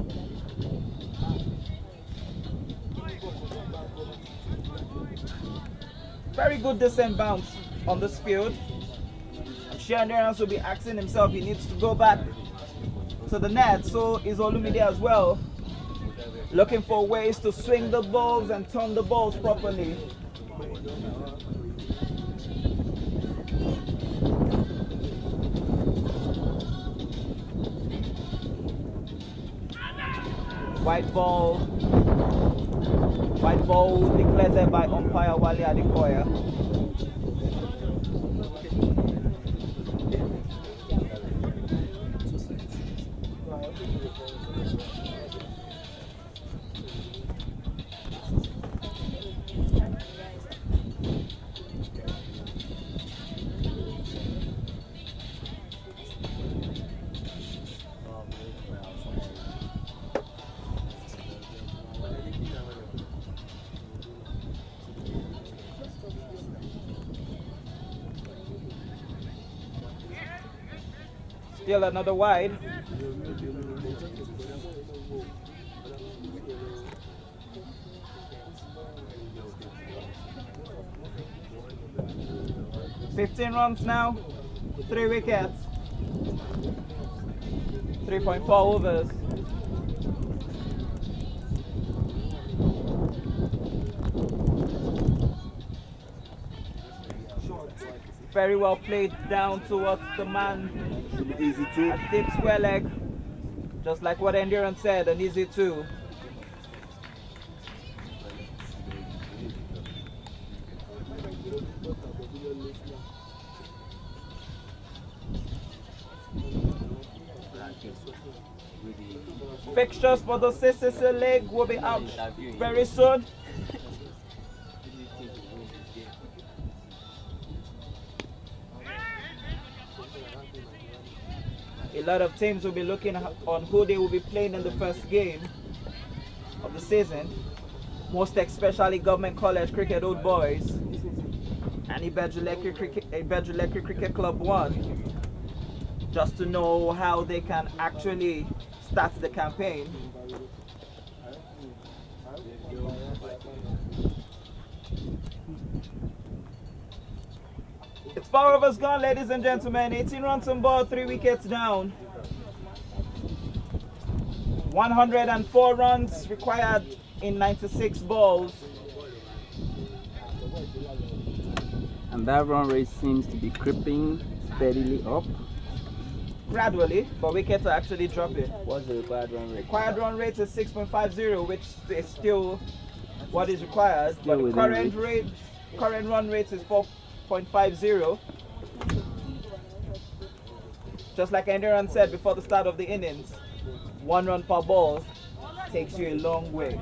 Very good decent bounce on this field. I'm sure Endurance will be asking himself he needs to go back to the net, so is Olumide as well. Looking for ways to swing the balls and turn the balls properly. White ball declared there by umpire Wale Adekoya. Still another wide. $15 runs now, 3 wickets, 3.4 overs. Very well played down towards the man. Easy two. A deep square leg. Just like what Endurance said, an easy two. Fixtures for the CCC League will be out very soon. A lot of teams will be looking on who they will be playing in the first game of the season. Most especially Government College Cricket Old Boys and Ibejuleki Cricket Club 1, just to know how they can actually start the campaign. It's 4 overs gone, ladies and gentlemen. 18 runs on board, 3 wickets down. 104 runs required in 96 balls. And that run rate seems to be creeping steadily up. Gradually, but wickets are actually dropping. What's the required run rate? Required run rate is 6.50, which is still what is required. Still But the current run rate is 4.50. Just like Endurance said before the start of the innings, 1 run per ball takes you a long way.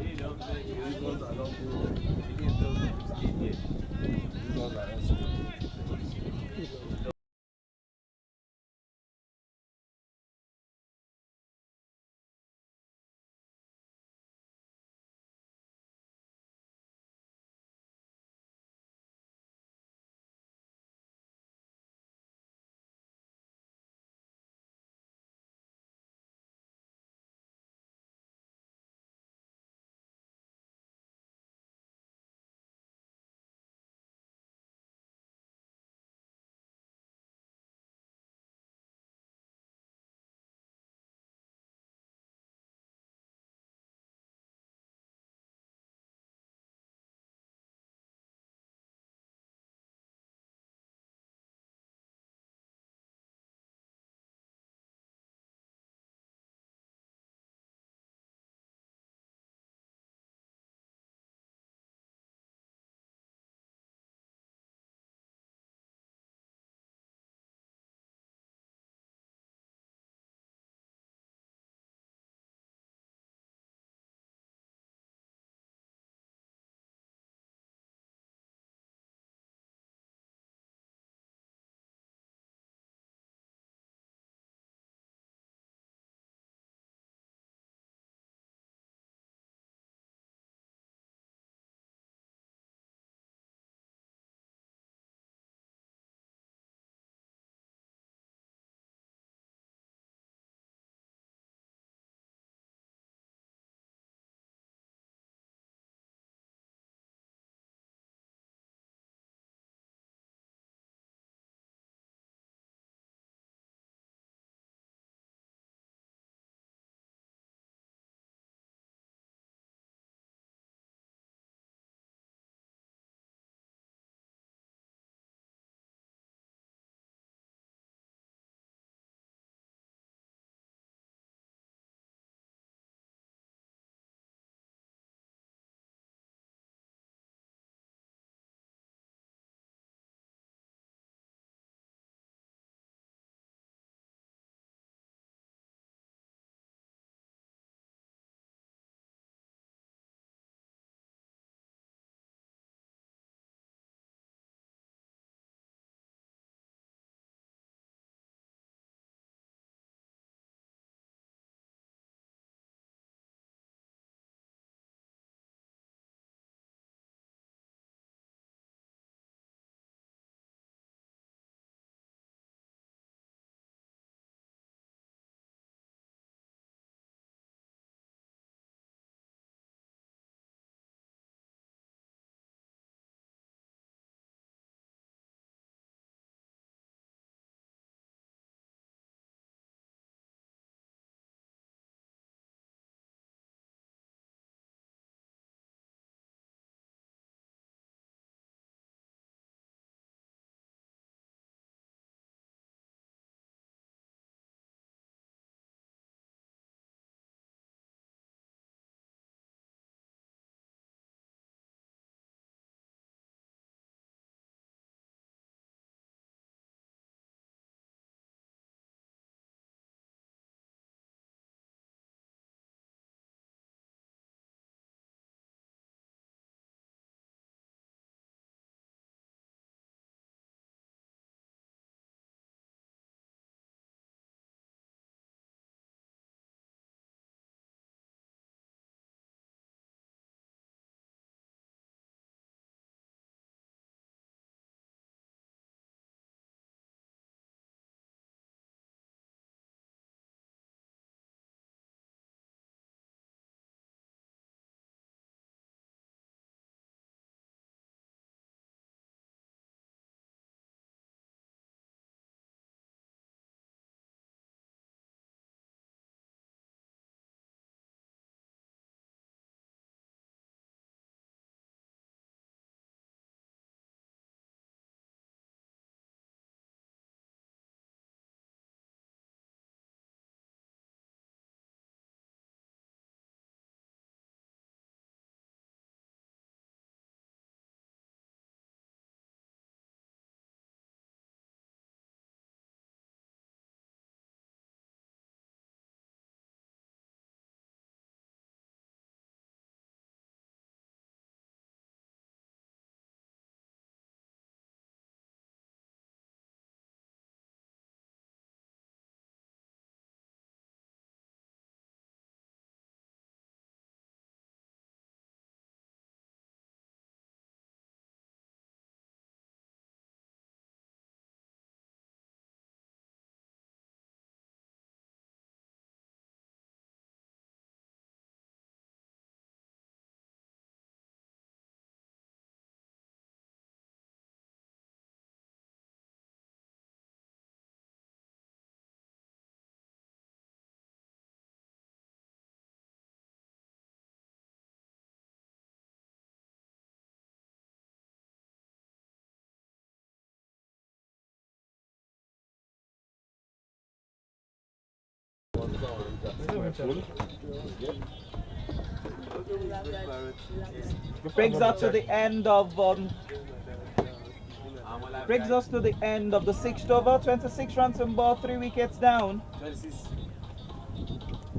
Brings us to the end of the sixth over. 26 runs on board, 3 wickets down.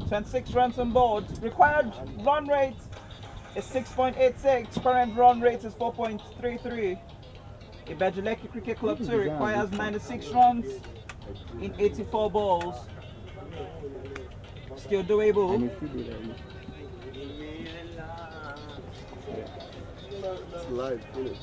26 runs on board. Required run rate is 6.86. Current run rate is 4.33. Ibejuleki Cricket Club 2 requires 96 runs in 84 balls. Still doable. It's live, isn't it?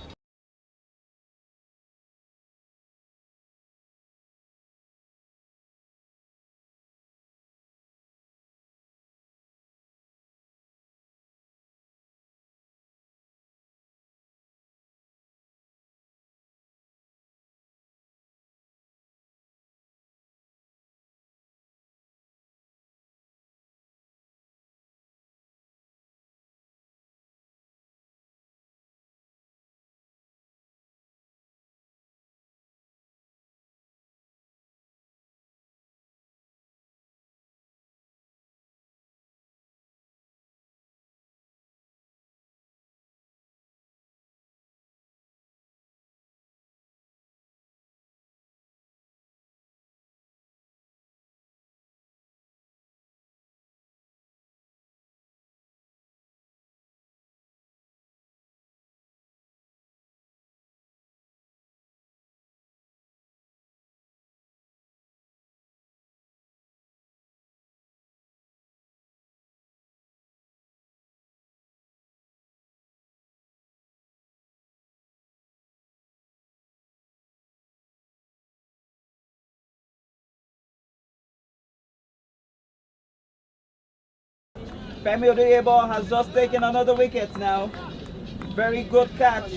Femi Odoyebo has just taken another wicket now. Very good catch.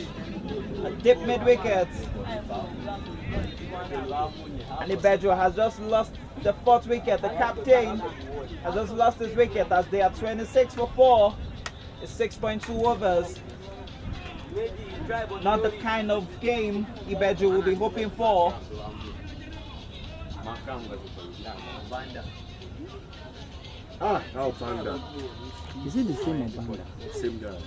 A dip mid wicket. And Ibejo has just lost the 4th wicket. The captain has just lost his wicket as they are 26 for 4. It's 6.2 overs. Not the kind of game Ibejo will be hoping for. Now Panda. Is it the same as Banda? Same guy.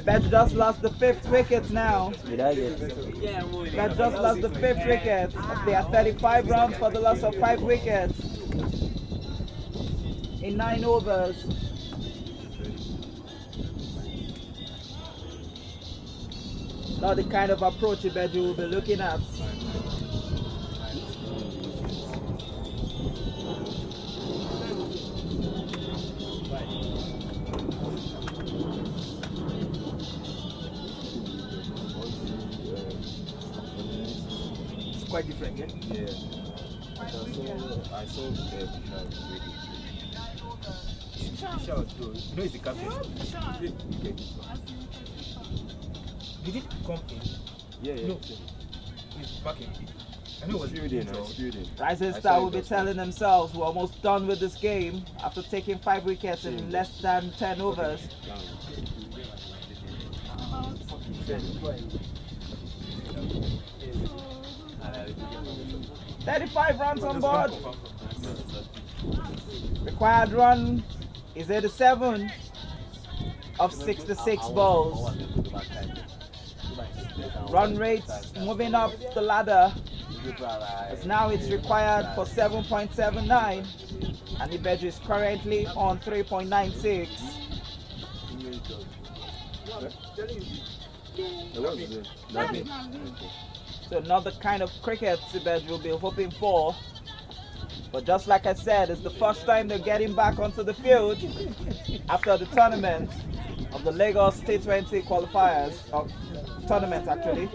Bet just lost the 5th wicket now. Did I get Bet just lost the 5th wicket. They are 35 runs for the loss of 5 wickets in 9 overs. Not the kind of approach Ibeji will be looking at. It's quite different, yeah? Yeah. I saw Shout though. You know he's the captain. Did it come in? Yeah, yeah. No. He's backing. I know it was Fielding. Rising Star will be telling themselves we're almost done with this game after taking 5 wickets in less than 10 overs. 35 runs on board. Required run is 87 of 66 balls. Run rates moving up the ladder, as now it's required for 7.79 and Ibeji is currently on 3.96. So not the kind of cricket Ibeji will be hoping for. But just like I said, it's the first time they're getting back onto the field after the tournament of the Lagos T20 qualifiers, tournament actually.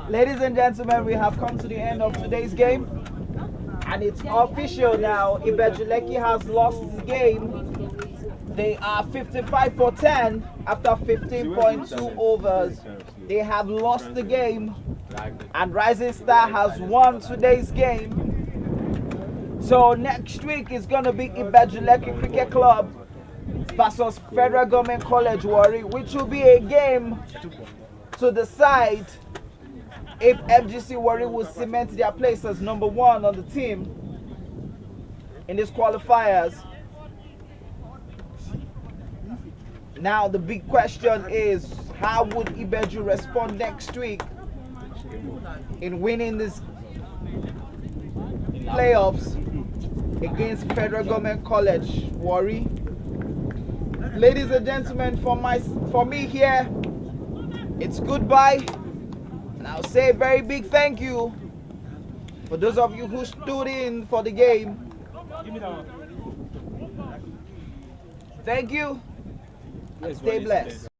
Ladies and gentlemen, we have come to the end of today's game. And it's official now. Ibejuleki has lost the game. They are 55 for 10 after 15.2 overs. They have lost the game. And Rising Star has won today's game. So next week is going to be Ibejuleki Cricket Club versus Federal Government College Warri, which will be a game to decide if FGC Warri will cement their place as number 1 on the team in these qualifiers. Now the big question is, how would Ibeju respond next week in winning this playoffs against Federal Government College Warri? Ladies and gentlemen, for me here, it's goodbye. And I'll say a very big thank you for those of you who stood in for the game. Thank you. Stay blessed.